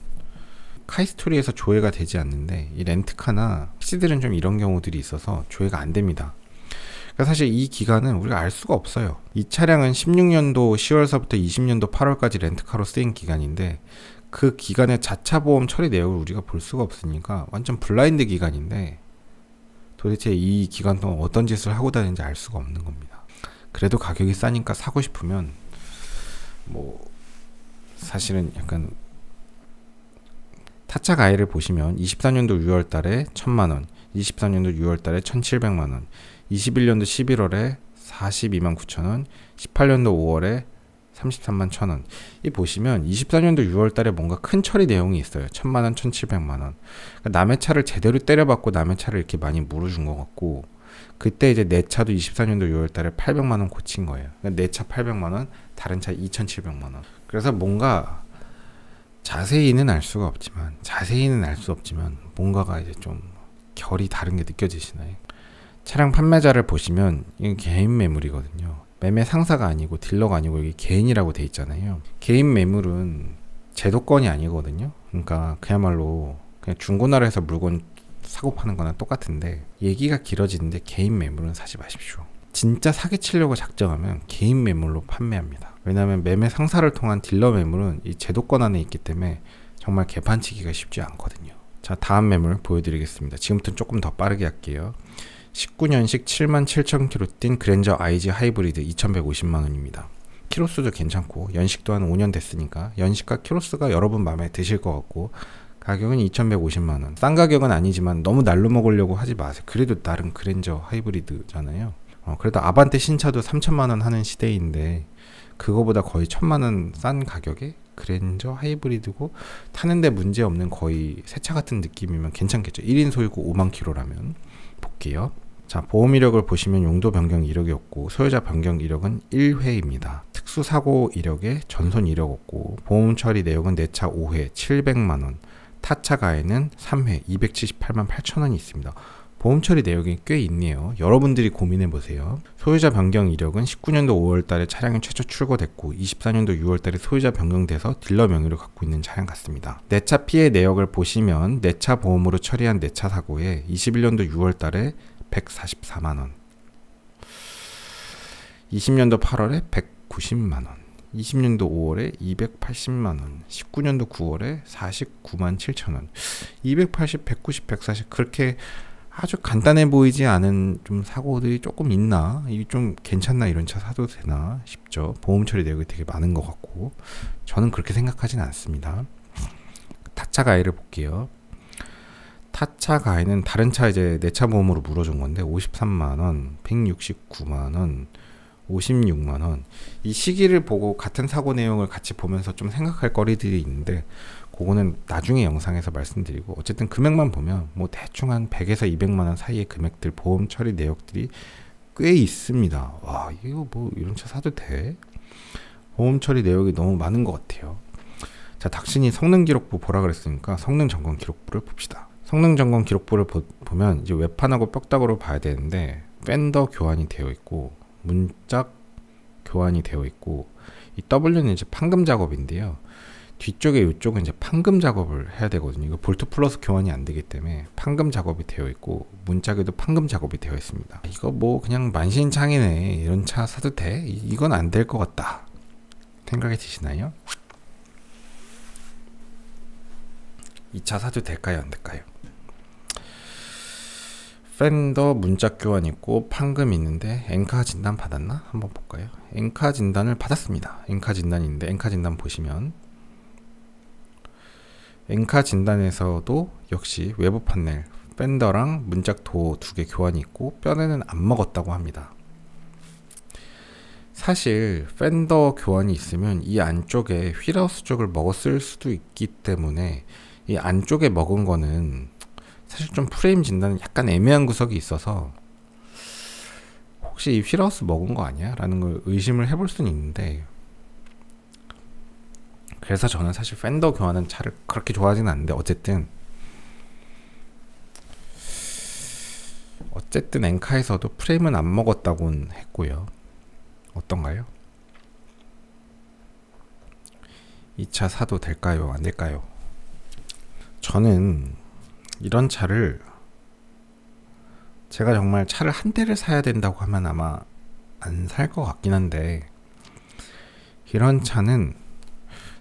카이스토리에서 조회가 되지 않는데, 이 렌트카나 택시들은 좀 이런 경우들이 있어서 조회가 안 됩니다. 사실 이 기간은 우리가 알 수가 없어요. 이 차량은 16년도 10월서부터 20년도 8월까지 렌트카로 쓰인 기간인데, 그 기간의 자차 보험 처리 내역을 우리가 볼 수가 없으니까 완전 블라인드 기간인데, 도대체 이 기간 동안 어떤 짓을 하고 다니는지 알 수가 없는 겁니다. 그래도 가격이 싸니까 사고 싶으면 뭐 사실은 약간 타차 가해를 보시면 24년도 6월 달에 1000만원, 24년도 6월 달에 1700만원, 21년도 11월에 42만 9천원, 18년도 5월에 33만 1천원. 이 보시면 24년도 6월 달에 뭔가 큰 처리 내용이 있어요. 1000만원, 1700만원. 그러니까 남의 차를 제대로 때려받고 남의 차를 이렇게 많이 물어준 것 같고, 그때 이제 내 차도 24년도 6월 달에 800만원 고친 거예요. 그러니까 내 차 800만원, 다른 차 2700만원. 그래서 뭔가 자세히는 알 수가 없지만, 뭔가가 이제 좀 결이 다른 게 느껴지시나요? 차량 판매자를 보시면 이건 개인 매물이거든요. 매매 상사가 아니고 딜러가 아니고 여기 개인이라고 돼 있잖아요. 개인 매물은 제도권이 아니거든요. 그러니까 그야말로 그냥 중고나라에서 물건 사고 파는 거나 똑같은데, 얘기가 길어지는데 개인 매물은 사지 마십시오. 진짜 사기치려고 작정하면 개인 매물로 판매합니다. 왜냐하면 매매 상사를 통한 딜러 매물은 이 제도권 안에 있기 때문에 정말 개판치기가 쉽지 않거든요. 자, 다음 매물 보여드리겠습니다. 지금부터는 조금 더 빠르게 할게요. 19년식 77,000km 뛴 그랜저 IG 하이브리드 2150만원입니다. 키로수도 괜찮고 연식도 한 5년 됐으니까 연식과 키로수가 여러분 마음에 드실 것 같고, 가격은 2150만원. 싼 가격은 아니지만 너무 날로 먹으려고 하지 마세요. 그래도 나름 그랜저 하이브리드잖아요. 그래도 아반떼 신차도 3천만원 하는 시대인데 그거보다 거의 1000만원 싼 가격에 그랜저 하이브리드고, 타는데 문제없는 거의 새 차 같은 느낌이면 괜찮겠죠. 1인 소유고 5만 킬로라면. 볼게요. 자, 보험 이력을 보시면 용도 변경 이력이 없고 소유자 변경 이력은 1회입니다. 특수 사고 이력에 전손 이력 없고, 보험 처리 내역은 내 차 5회 700만원, 타차 가해는 3회 278만 8천원이 있습니다. 보험 처리 내역이 꽤 있네요. 여러분들이 고민해 보세요. 소유자 변경 이력은 19년도 5월 달에 차량이 최초 출고됐고 24년도 6월 달에 소유자 변경돼서 딜러 명의를 갖고 있는 차량 같습니다. 내 차 피해 내역을 보시면 내 차 보험으로 처리한 내 차 사고에 21년도 6월 달에 144만 원, 20년도 8월에 190만 원, 20년도 5월에 280만 원, 19년도 9월에 49만 7천 원. 280, 190, 140 그렇게 아주 간단해 보이지 않은 좀 사고들이 조금 있나? 이게 좀 괜찮나? 이런 차 사도 되나 싶죠. 보험 처리 내역이 되게 많은 것 같고, 저는 그렇게 생각하진 않습니다. 타차 가해를 볼게요. 타차 가해는 다른 차 이제 내 차 보험으로 물어준 건데 53만원, 169만원, 56만원. 이 시기를 보고 같은 사고 내용을 같이 보면서 좀 생각할 거리들이 있는데, 그거는 나중에 영상에서 말씀드리고, 어쨌든 금액만 보면 뭐 대충 한 100에서 200만원 사이의 금액들, 보험 처리 내역들이 꽤 있습니다. 와, 이거 뭐 이런 차 사도 돼? 보험 처리 내역이 너무 많은 것 같아요. 자, 당신이 성능 기록부 보라 그랬으니까 성능 점검 기록부를 봅시다. 성능 점검 기록부를 보면 이제 외판하고 뼈다구로 봐야 되는데, 팬더 교환이 되어 있고 문짝 교환이 되어 있고, 이 W는 이제 판금 작업인데요. 뒤쪽에 이쪽은 이제 판금 작업을 해야 되거든요. 이거 볼트 플러스 교환이 안 되기 때문에 판금 작업이 되어 있고, 문짝에도 판금 작업이 되어 있습니다. 이거 뭐 그냥 만신창이네, 이런 차 사도 돼? 이건 안 될 것 같다 생각이 드시나요? 이 차 사도 될까요, 안 될까요? 팬더 문짝 교환 있고 판금 있는데 엔카 진단 받았나? 한번 볼까요? 엔카 진단을 받았습니다. 엔카 진단인데 엔카 진단 보시면 엔카 진단에서도 역시 외부 판넬 팬더랑 문짝 도어 2개 교환이 있고 뼈대는 안 먹었다고 합니다. 사실 팬더 교환이 있으면 이 안쪽에 휠하우스 쪽을 먹었을 수도 있기 때문에 이 안쪽에 먹은 거는 사실 좀 프레임 진단은 약간 애매한 구석이 있어서 혹시 이 휠하우스 먹은 거 아니야? 라는 걸 의심을 해볼 수는 있는데, 그래서 저는 사실 팬더 교환은 차를 그렇게 좋아하지는 않는데 어쨌든 엔카에서도 프레임은 안 먹었다고는 했고요. 어떤가요? 이 차 사도 될까요? 안 될까요? 저는 이런 차를, 제가 정말 차를 한 대를 사야 된다고 하면 아마 안 살 것 같긴 한데, 이런 차는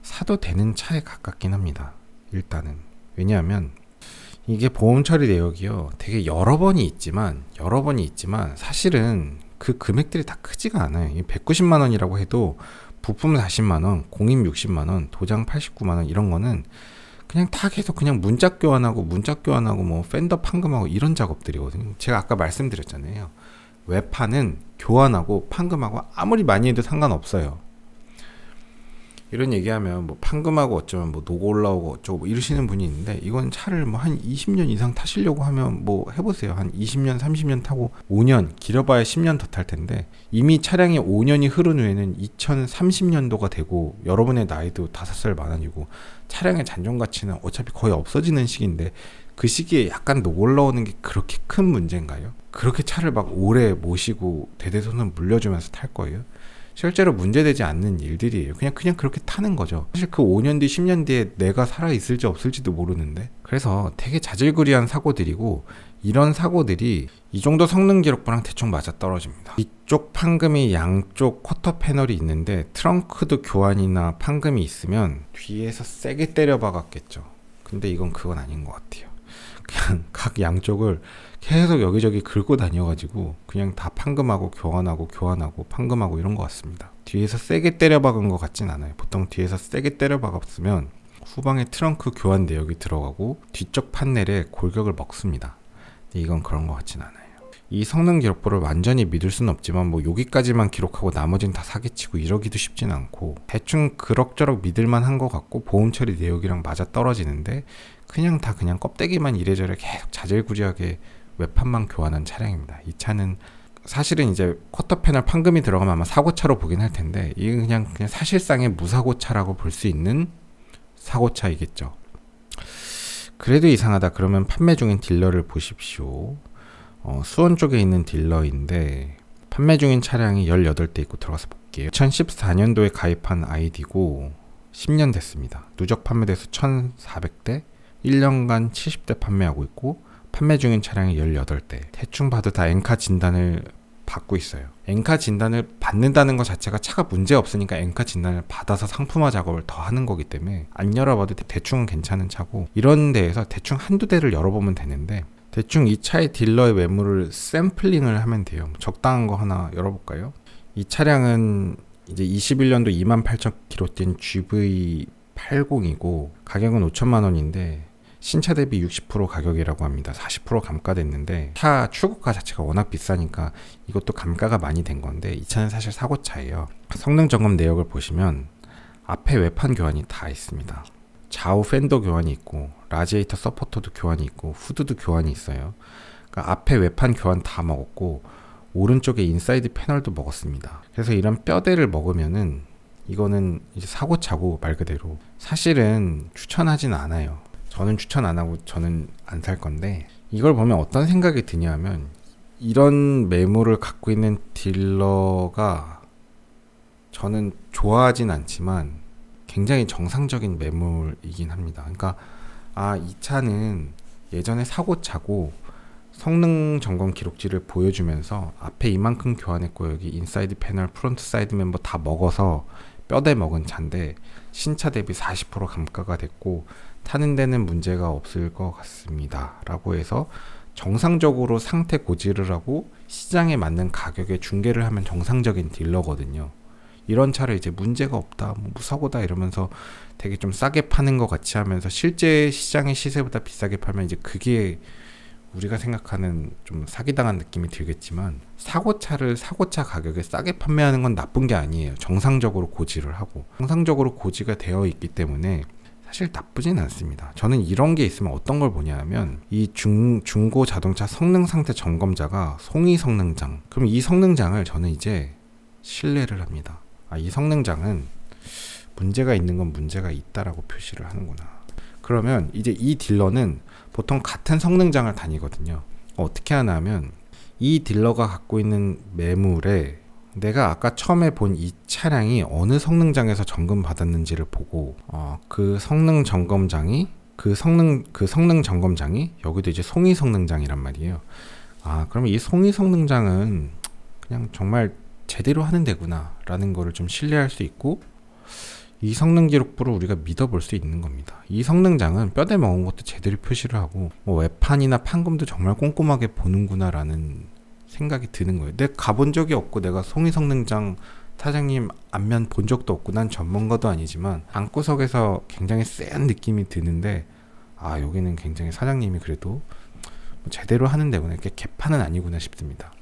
사도 되는 차에 가깝긴 합니다. 일단은. 왜냐하면 이게 보험 처리 내역이요, 되게 여러 번이 있지만 사실은 그 금액들이 다 크지가 않아요. 190만 원이라고 해도 부품 40만 원, 공임 60만 원, 도장 89만 원 이런 거는 그냥 다 계속 그냥 문짝 교환하고 뭐 팬더 판금하고 이런 작업들이거든요. 제가 아까 말씀드렸잖아요. 외판은 교환하고 판금하고 아무리 많이 해도 상관없어요. 이런 얘기하면 뭐 판금하고 어쩌면 뭐 노고 올라오고 어쩌고 뭐 이러시는 분이 있는데, 이건 차를 뭐 한 20년 이상 타시려고 하면 뭐 해보세요. 한 20년 30년 타고 5년 길어봐야 10년 더 탈 텐데, 이미 차량이 5년이 흐른 후에는 2030년도가 되고 여러분의 나이도 5살 많아지고 차량의 잔존 가치는 어차피 거의 없어지는 시기인데, 그 시기에 약간 노고 올라오는 게 그렇게 큰 문제인가요? 그렇게 차를 막 오래 모시고 대대손손 물려주면서 탈 거예요? 실제로 문제되지 않는 일들이에요. 그냥 그렇게 타는 거죠. 사실 그 5년 뒤 10년 뒤에 내가 살아있을지 없을지도 모르는데, 그래서 되게 자질구레한 사고들이고, 이런 사고들이 이 정도 성능 기록부랑 대충 맞아떨어집니다. 이쪽 판금이 양쪽 쿼터 패널이 있는데 트렁크도 교환이나 판금이 있으면 뒤에서 세게 때려 박았겠죠. 근데 이건 그건 아닌 것 같아요. 그냥 각 양쪽을 계속 여기저기 긁고 다녀가지고 그냥 다 판금하고 교환하고 판금하고 이런 것 같습니다. 뒤에서 세게 때려 박은 것 같진 않아요. 보통 뒤에서 세게 때려 박았으면 후방에 트렁크 교환 내역이 들어가고 뒤쪽 판넬에 골격을 먹습니다. 근데 이건 그런 것 같진 않아요. 이 성능 기록부를 완전히 믿을 수는 없지만 뭐 여기까지만 기록하고 나머지는 다 사기치고 이러기도 쉽진 않고, 대충 그럭저럭 믿을만 한 것 같고 보험 처리 내역이랑 맞아 떨어지는데, 그냥 껍데기만 이래저래 계속 자질구레하게 외판만 교환한 차량입니다. 이 차는 사실은 이제 쿼터 패널 판금이 들어가면 아마 사고차로 보긴 할 텐데, 이건 그냥 사실상의 무사고차라고 볼 수 있는 사고차이겠죠. 그래도 이상하다 그러면 판매 중인 딜러를 보십시오. 수원 쪽에 있는 딜러인데 판매 중인 차량이 18대 있고 들어가서 볼게요. 2014년도에 가입한 아이디고 10년 됐습니다. 누적 판매 대수 1,400대, 1년간 70대 판매하고 있고 판매 중인 차량이 18대. 대충 봐도 다 엔카 진단을 받고 있어요. 엔카 진단을 받는다는 것 자체가 차가 문제 없으니까 엔카 진단을 받아서 상품화 작업을 더 하는 거기 때문에 안 열어봐도 대충은 괜찮은 차고, 이런 데에서 대충 한두 대를 열어보면 되는데, 대충 이 차의 딜러의 매물을 샘플링을 하면 돼요. 적당한 거 하나 열어볼까요? 이 차량은 이제 21년도 28,000km 뛴 GV80이고 가격은 5천만 원인데 신차 대비 60% 가격이라고 합니다. 40% 감가됐는데, 차 출고가 자체가 워낙 비싸니까 이것도 감가가 많이 된 건데, 이 차는 사실 사고차예요. 성능 점검 내역을 보시면 앞에 외판 교환이 다 있습니다. 좌우 팬더 교환이 있고 라지에이터 서포터도 교환이 있고 후드도 교환이 있어요. 그러니까 앞에 외판 교환 다 먹었고 오른쪽에 인사이드 패널도 먹었습니다. 그래서 이런 뼈대를 먹으면은 이거는 이제 사고차고, 말 그대로 사실은 추천하진 않아요. 저는 추천 안 하고 저는 안 살 건데, 이걸 보면 어떤 생각이 드냐면, 이런 매물을 갖고 있는 딜러가 저는 좋아하진 않지만 굉장히 정상적인 매물이긴 합니다. 그러니까 이 차는 예전에 사고차고 성능 점검 기록지를 보여주면서 앞에 이만큼 교환했고 여기 인사이드 패널, 프론트 사이드 멤버 다 먹어서 뼈대 먹은 차인데 신차 대비 40% 감가가 됐고 타는 데는 문제가 없을 것 같습니다 라고 해서 정상적으로 상태 고지를 하고 시장에 맞는 가격에 중개를 하면 정상적인 딜러거든요. 이런 차를 이제 문제가 없다, 뭐 무사고다 이러면서 되게 좀 싸게 파는 것 같이 하면서 실제 시장의 시세보다 비싸게 팔면 이제 그게 우리가 생각하는 좀 사기당한 느낌이 들겠지만, 사고차를 사고차 가격에 싸게 판매하는 건 나쁜 게 아니에요. 정상적으로 고지를 하고 정상적으로 고지가 되어 있기 때문에 사실 나쁘진 않습니다. 저는 이런 게 있으면 어떤 걸 보냐 하면, 이 중고 자동차 성능 상태 점검자가 송이 성능장, 그럼 이 성능장을 저는 이제 신뢰를 합니다. 이 성능장은 문제가 있는 건 문제가 있다라고 표시를 하는구나. 그러면 이제 이 딜러는 보통 같은 성능장을 다니거든요. 어떻게 하나 하면, 이 딜러가 갖고 있는 매물에 내가 아까 처음에 본 이 차량이 어느 성능장에서 점검 받았는지를 보고, 그 성능 점검장이 여기도 이제 송이 성능장이란 말이에요. 그러면 이 송이 성능장은 그냥 정말 제대로 하는 데구나 라는 거를 좀 신뢰할 수 있고, 이 성능 기록부를 우리가 믿어볼 수 있는 겁니다. 이 성능장은 뼈대 먹은 것도 제대로 표시를 하고, 외판이나 판금도 정말 꼼꼼하게 보는구나 라는 생각이 드는 거예요. 내가 가본 적이 없고, 내가 송이 성능장 사장님 안면 본 적도 없고, 난 전문가도 아니지만 안구석에서 굉장히 센 느낌이 드는데, 여기는 굉장히 사장님이 그래도 제대로 하는 데구나, 이렇게 개판은 아니구나 싶습니다.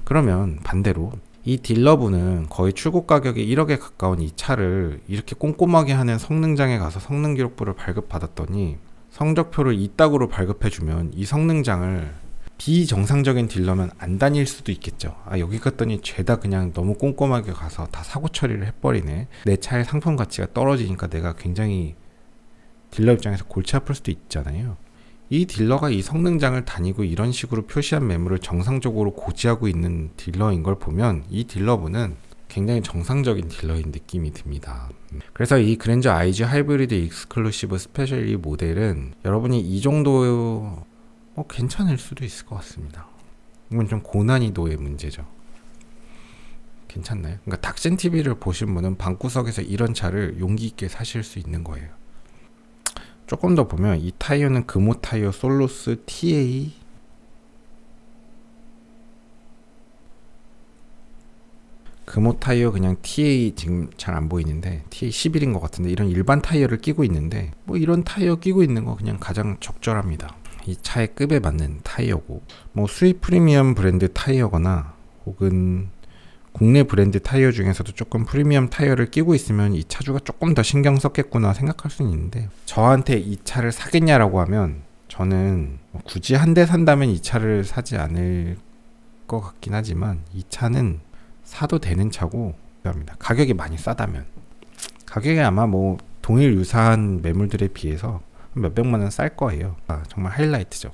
그러면 반대로 이 딜러분은 거의 출고 가격이 1억에 가까운 이 차를 이렇게 꼼꼼하게 하는 성능장에 가서 성능 기록부를 발급받았더니 성적표를 이따구로 발급해주면, 이 성능장을 비정상적인 딜러면 안 다닐 수도 있겠죠. 여기 갔더니 죄다 그냥 너무 꼼꼼하게 가서 다 사고 처리를 해버리네, 내 차의 상품 가치가 떨어지니까 내가 굉장히 딜러 입장에서 골치 아플 수도 있잖아요. 이 딜러가 이 성능장을 다니고 이런 식으로 표시한 매물을 정상적으로 고지하고 있는 딜러인 걸 보면, 이 딜러분은 굉장히 정상적인 딜러인 느낌이 듭니다. 그래서 이 그랜저 IG 하이브리드 익스클루시브 스페셜 이 모델은 여러분이 이 정도 괜찮을 수도 있을 것 같습니다. 이건 좀 고난이도의 문제죠. 괜찮나요? 그러니까 닥센TV를 보신 분은 방구석에서 이런 차를 용기 있게 사실 수 있는 거예요. 조금 더 보면 이 타이어는 금호 타이어 솔로스 TA 금호 타이어, 그냥 TA 지금 잘 안 보이는데 TA 11인 것 같은데, 이런 일반 타이어를 끼고 있는데, 이런 타이어 끼고 있는 거 그냥 가장 적절합니다. 이 차의 급에 맞는 타이어고, 수입 프리미엄 브랜드 타이어거나 혹은 국내 브랜드 타이어 중에서도 조금 프리미엄 타이어를 끼고 있으면 이 차주가 조금 더 신경 썼겠구나 생각할 수는 있는데, 저한테 이 차를 사겠냐라고 하면 저는 굳이 한 대 산다면 이 차를 사지 않을 것 같긴 하지만, 이 차는 사도 되는 차고, 가격이 많이 싸다면, 가격이 아마 동일 유사한 매물들에 비해서 몇백만 원 쌀 거예요. 정말 하이라이트죠.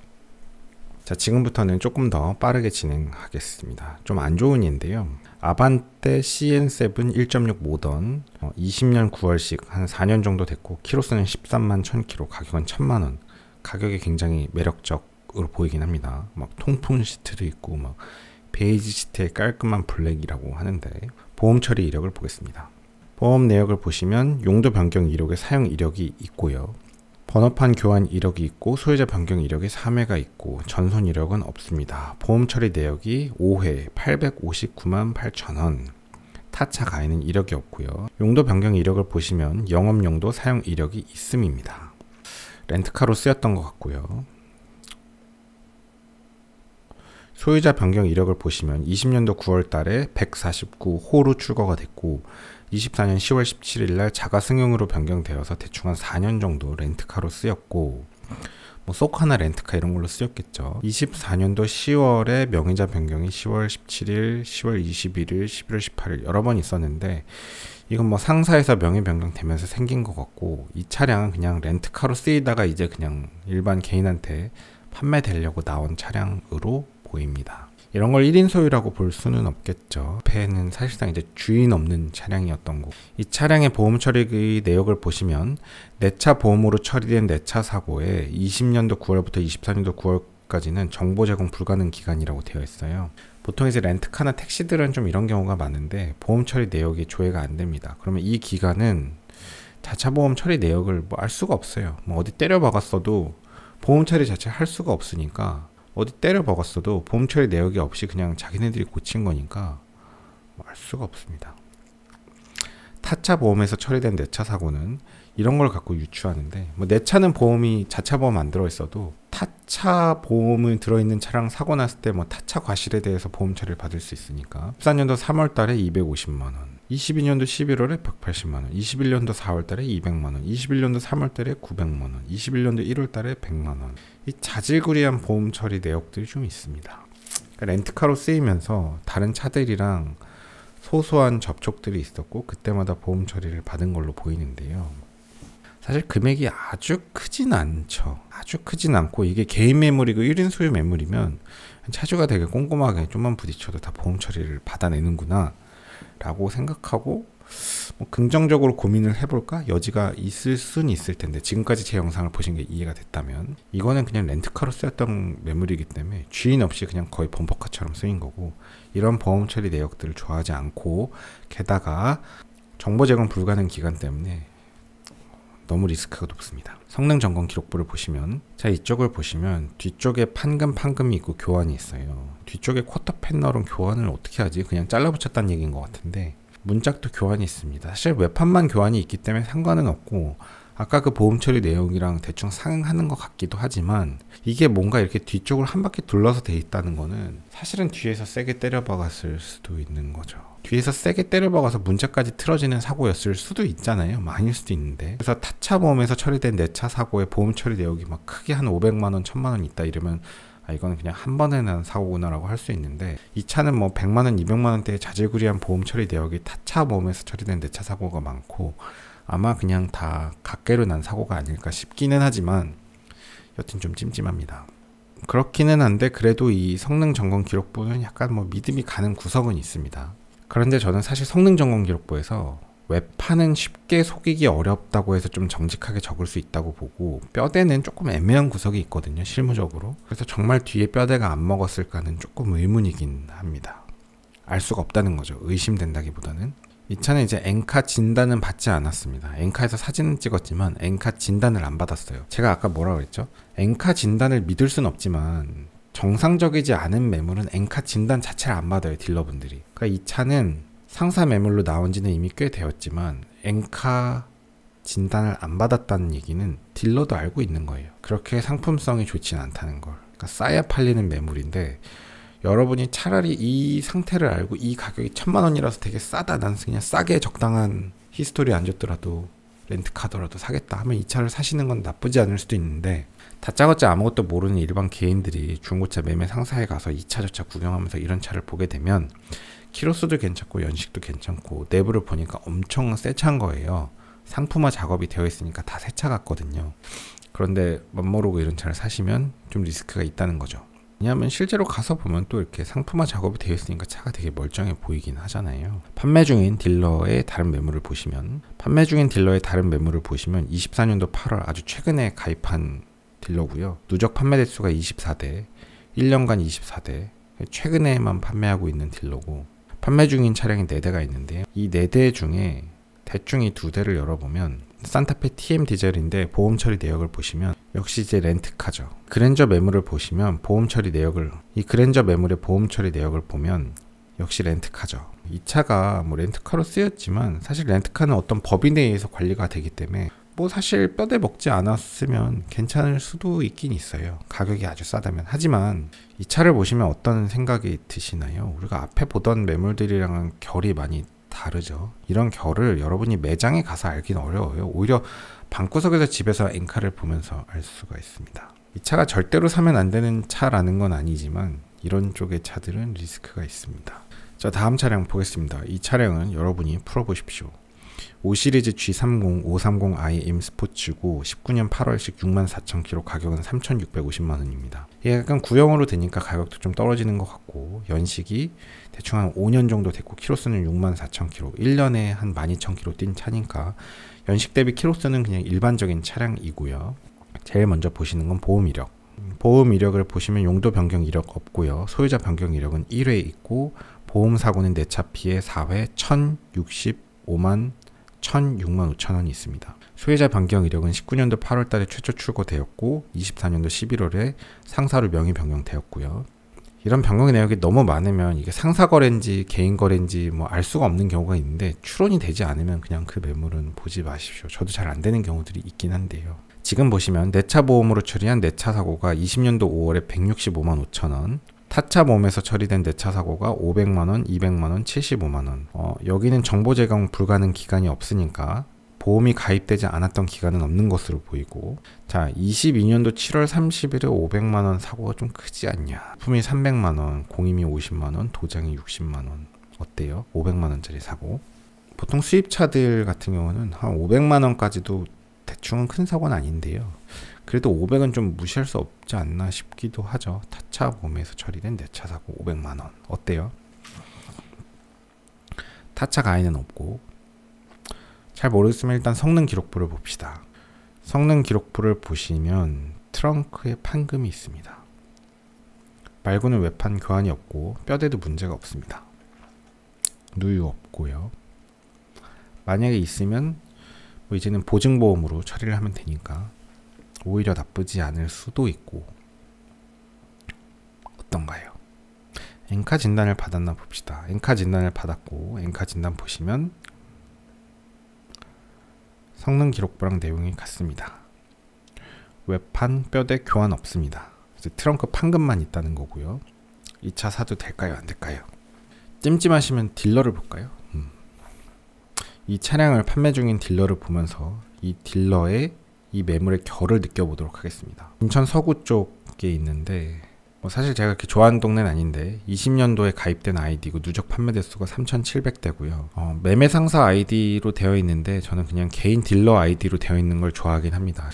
자, 지금부터는 조금 더 빠르게 진행하겠습니다. 좀 안 좋은 예인데요. 아반떼 CN7 1.6 모던 20년 9월식 한 4년 정도 됐고, 키로수는 13만 1000km, 가격은 1000만원. 가격이 굉장히 매력적으로 보이긴 합니다. 통풍 시트도 있고, 베이지 시트의 깔끔한 블랙이라고 하는데, 보험 처리 이력을 보겠습니다. 보험 내역을 보시면 용도 변경 이력에 사용 이력이 있고요. 번호판 교환 이력이 있고, 소유자 변경 이력이 3회가 있고, 전손 이력은 없습니다. 보험 처리 내역이 5회 859만 8천원, 타차 가해는 이력이 없고요. 용도 변경 이력을 보시면 영업용도 사용 이력이 있음입니다. 렌트카로 쓰였던 것 같고요. 소유자 변경 이력을 보시면 20년도 9월 달에 149호로 출고가 됐고, 24년 10월 17일 날 자가 승용으로 변경되어서 대충 한 4년 정도 렌트카로 쓰였고, 쏘카나 렌트카 이런 걸로 쓰였겠죠. 24년도 10월에 명의자 변경이 10월 17일, 10월 21일, 11월 18일 여러 번 있었는데, 이건 상사에서 명의 변경되면서 생긴 것 같고, 이 차량은 그냥 렌트카로 쓰이다가 이제 그냥 일반 개인한테 판매되려고 나온 차량으로 보입니다. 이런 걸 1인 소유라고 볼 수는 없겠죠. 앞에는 사실상 이제 주인 없는 차량이었던 거고, 이 차량의 보험 처리 내역을 보시면 내차 보험으로 처리된 내차 사고에 20년도 9월부터 24년도 9월까지는 정보 제공 불가능 기간이라고 되어 있어요. 보통 이제 렌트카나 택시들은 좀 이런 경우가 많은데, 보험 처리 내역이 조회가 안 됩니다. 그러면 이 기간은 자차 보험 처리 내역을 알 수가 없어요. 어디 때려 박았어도 보험 처리 자체를 할 수가 없으니까 어디 때려 박았어도 보험 처리 내역이 없이 그냥 자기네들이 고친 거니까 알 수가 없습니다. 타차 보험에서 처리된 내차 사고는 이런 걸 갖고 유추하는데, 뭐 내 차는 보험이 자차 보험 안 들어있어도 타차 보험을 들어있는 차량 사고 났을 때 뭐 타차 과실에 대해서 보험 처리를 받을 수 있으니까 14년도 3월 달에 250만원, 22년도 11월에 180만원, 21년도 4월 달에 200만원, 21년도 3월 달에 900만원, 21년도 1월 달에 100만원. 이 자질구레한 보험 처리 내역들이 좀 있습니다. 그러니까 렌트카로 쓰이면서 다른 차들이랑 소소한 접촉들이 있었고 그때마다 보험 처리를 받은 걸로 보이는데요. 사실 금액이 아주 크진 않죠. 아주 크진 않고, 이게 개인 매물이고 1인 소유 매물이면 차주가 되게 꼼꼼하게 좀만 부딪혀도 다 보험 처리를 받아내는구나 라고 생각하고 뭐 긍정적으로 고민을 해볼까 여지가 있을 수는 있을 텐데, 지금까지 제 영상을 보신 게 이해가 됐다면, 이거는 그냥 렌트카로 쓰였던 매물이기 때문에 주인 없이 그냥 거의 범퍼카처럼 쓰인 거고, 이런 보험 처리 내역들을 좋아하지 않고, 게다가 정보 제공 불가능 기간 때문에 너무 리스크가 높습니다. 성능 점검 기록부를 보시면, 자, 이쪽을 보시면 뒤쪽에 판금이 있고 교환이 있어요. 뒤쪽에 쿼터 패널은 교환을 어떻게 하지? 그냥 잘라 붙였다는 얘기인 것 같은데, 문짝도 교환이 있습니다. 사실 외판만 교환이 있기 때문에 상관은 없고, 아까 그 보험 처리 내용이랑 대충 상응하는 것 같기도 하지만, 이게 뭔가 이렇게 뒤쪽을 한 바퀴 둘러서 돼 있다는 거는 사실은 뒤에서 세게 때려박았을 수도 있는 거죠. 뒤에서 세게 때려박아서 문짝까지 틀어지는 사고였을 수도 있잖아요. 아닐 수도 있는데. 그래서 타차 보험에서 처리된 내 차 사고에 보험 처리 내역이 막 크게 한 500만원, 1000만원 있다 이러면, 아, 이거는 그냥 한 번에 난 사고구나 라고 할 수 있는데, 이 차는 뭐 100만원, 200만원대의 자질구레한 보험 처리 내역이 타차 보험에서 처리된 내 차 사고가 많고, 아마 그냥 다 각계로 난 사고가 아닐까 싶기는 하지만, 여튼 좀 찜찜합니다. 그렇기는 한데, 그래도 이 성능 점검 기록부는 약간 뭐 믿음이 가는 구석은 있습니다. 그런데 저는 사실 성능 점검 기록부에서 외판은 쉽게 속이기 어렵다고 해서 좀 정직하게 적을 수 있다고 보고, 뼈대는 조금 애매한 구석이 있거든요, 실무적으로. 그래서 정말 뒤에 뼈대가 안 먹었을까는 조금 의문이긴 합니다. 알 수가 없다는 거죠. 의심된다기보다는. 이 차는 이제 엔카 진단은 받지 않았습니다. 엔카에서 사진은 찍었지만 엔카 진단을 안 받았어요. 제가 아까 뭐라 그랬죠? 엔카 진단을 믿을 순 없지만 정상적이지 않은 매물은 엔카 진단 자체를 안 받아요, 딜러분들이. 그러니까 이 차는 상사 매물로 나온 지는 이미 꽤 되었지만 엔카 진단을 안 받았다는 얘기는 딜러도 알고 있는 거예요. 그렇게 상품성이 좋진 않다는 걸. 그러니까 싸야 팔리는 매물인데, 여러분이 차라리 이 상태를 알고 이 가격이 1000만원이라서 되게 싸다, 난 그냥 싸게 적당한 히스토리 안 줬더라도 렌트카더라도 사겠다 하면 이 차를 사시는 건 나쁘지 않을 수도 있는데, 다짜고짜 아무것도 모르는 일반 개인들이 중고차 매매 상사에 가서 이 차 저 차 구경하면서 이런 차를 보게 되면 키로수도 괜찮고 연식도 괜찮고 내부를 보니까 엄청 새 차인 거예요. 상품화 작업이 되어 있으니까 다 새 차 같거든요. 그런데 멋모르고 이런 차를 사시면 좀 리스크가 있다는 거죠. 왜냐하면 실제로 가서 보면 또 이렇게 상품화 작업이 되어 있으니까 차가 되게 멀쩡해 보이긴 하잖아요. 판매 중인 딜러의 다른 매물을 보시면 24년도 8월 아주 최근에 가입한 딜러고요. 누적 판매 대수가 24대, 1년간 24대, 최근에만 판매하고 있는 딜러고, 판매 중인 차량이 4대가 있는데요. 이 4대 중에 대충 이 2대를 열어보면 산타페 TM 디젤인데 보험 처리 내역을 보시면 역시 이제 렌트카죠. 그랜저 매물을 보시면 보험 처리 내역을, 이 그랜저 매물의 보험 처리 내역을 보면 역시 렌트카죠. 이 차가 뭐 렌트카로 쓰였지만 사실 렌트카는 어떤 법인에 의해서 관리가 되기 때문에 뭐 사실 뼈대 먹지 않았으면 괜찮을 수도 있긴 있어요. 가격이 아주 싸다면. 하지만 이 차를 보시면 어떤 생각이 드시나요? 우리가 앞에 보던 매물들이랑은 결이 많이 다르죠. 이런 결을 여러분이 매장에 가서 알긴 어려워요. 오히려 방구석에서 집에서 엔카를 보면서 알 수가 있습니다. 이 차가 절대로 사면 안 되는 차라는 건 아니지만 이런 쪽의 차들은 리스크가 있습니다. 자, 다음 차량 보겠습니다. 이 차량은 여러분이 풀어보십시오. 5시리즈 G30 530iM 스포츠고 19년 8월식 64,000km, 가격은 3,650만원입니다. 이게 약간 구형으로 되니까 가격도 좀 떨어지는 것 같고, 연식이 대충 한 5년 정도 됐고 키로수는 64,000km, 1년에 한 12,000km 뛴 차니까 연식 대비 키로수는 그냥 일반적인 차량이고요. 제일 먼저 보시는 건 보험 이력. 보험 이력을 보시면 용도 변경 이력 없고요. 소유자 변경 이력은 1회 있고, 보험 사고는 내차 피해 4회 1,065만 1006만 5천원이 있습니다. 소유자 변경 이력은 19년도 8월달에 최초 출고되었고 24년도 11월에 상사로 명의 변경되었고요. 이런 변경 내역이 너무 많으면 이게 상사 거래인지 개인 거래인지 뭐 알 수가 없는 경우가 있는데 추론이 되지 않으면 그냥 그 매물은 보지 마십시오. 저도 잘 안 되는 경우들이 있긴 한데요. 지금 보시면 내차 보험으로 처리한 내차 사고가 20년도 5월에 165만 5천원, 타차 보험에서 처리된 내차 사고가 500만원, 200만원, 75만원. 여기는 정보 제공 불가능 기간이 없으니까 보험이 가입되지 않았던 기간은 없는 것으로 보이고, 자 22년도 7월 30일에 500만원 사고가 좀 크지 않냐. 품이 300만원, 공임이 50만원, 도장이 60만원. 어때요? 500만원짜리 사고. 보통 수입차들 같은 경우는 한 500만원까지도 대충은 큰 사고는 아닌데요. 그래도 500은 좀 무시할 수 없지 않나 싶기도 하죠. 타차 보험에서 처리된 내차 사고 500만원. 어때요? 타차 가해는 없고. 잘 모르겠으면 일단 성능 기록부를 봅시다. 성능 기록부를 보시면 트렁크에 판금이 있습니다. 말고는 외판 교환이 없고 뼈대도 문제가 없습니다. 누유 없고요. 만약에 있으면 뭐 이제는 보증보험으로 처리를 하면 되니까 오히려 나쁘지 않을 수도 있고. 어떤가요? 엔카 진단을 받았나 봅시다. 엔카 진단을 받았고 엔카 진단 보시면 성능 기록부랑 내용이 같습니다. 외판 뼈대 교환 없습니다. 이제 트렁크 판금만 있다는 거고요. 이 차 사도 될까요? 안 될까요? 찜찜하시면 딜러를 볼까요? 이 차량을 판매 중인 딜러를 보면서 이 딜러의 이 매물의 결을 느껴보도록 하겠습니다. 인천 서구 쪽에 있는데 사실 제가 그렇게 좋아하는 동네는 아닌데 20년도에 가입된 아이디고 누적 판매 대수가 3,700대고요. 매매 상사 아이디로 되어 있는데 저는 그냥 개인 딜러 아이디로 되어 있는 걸 좋아하긴 합니다.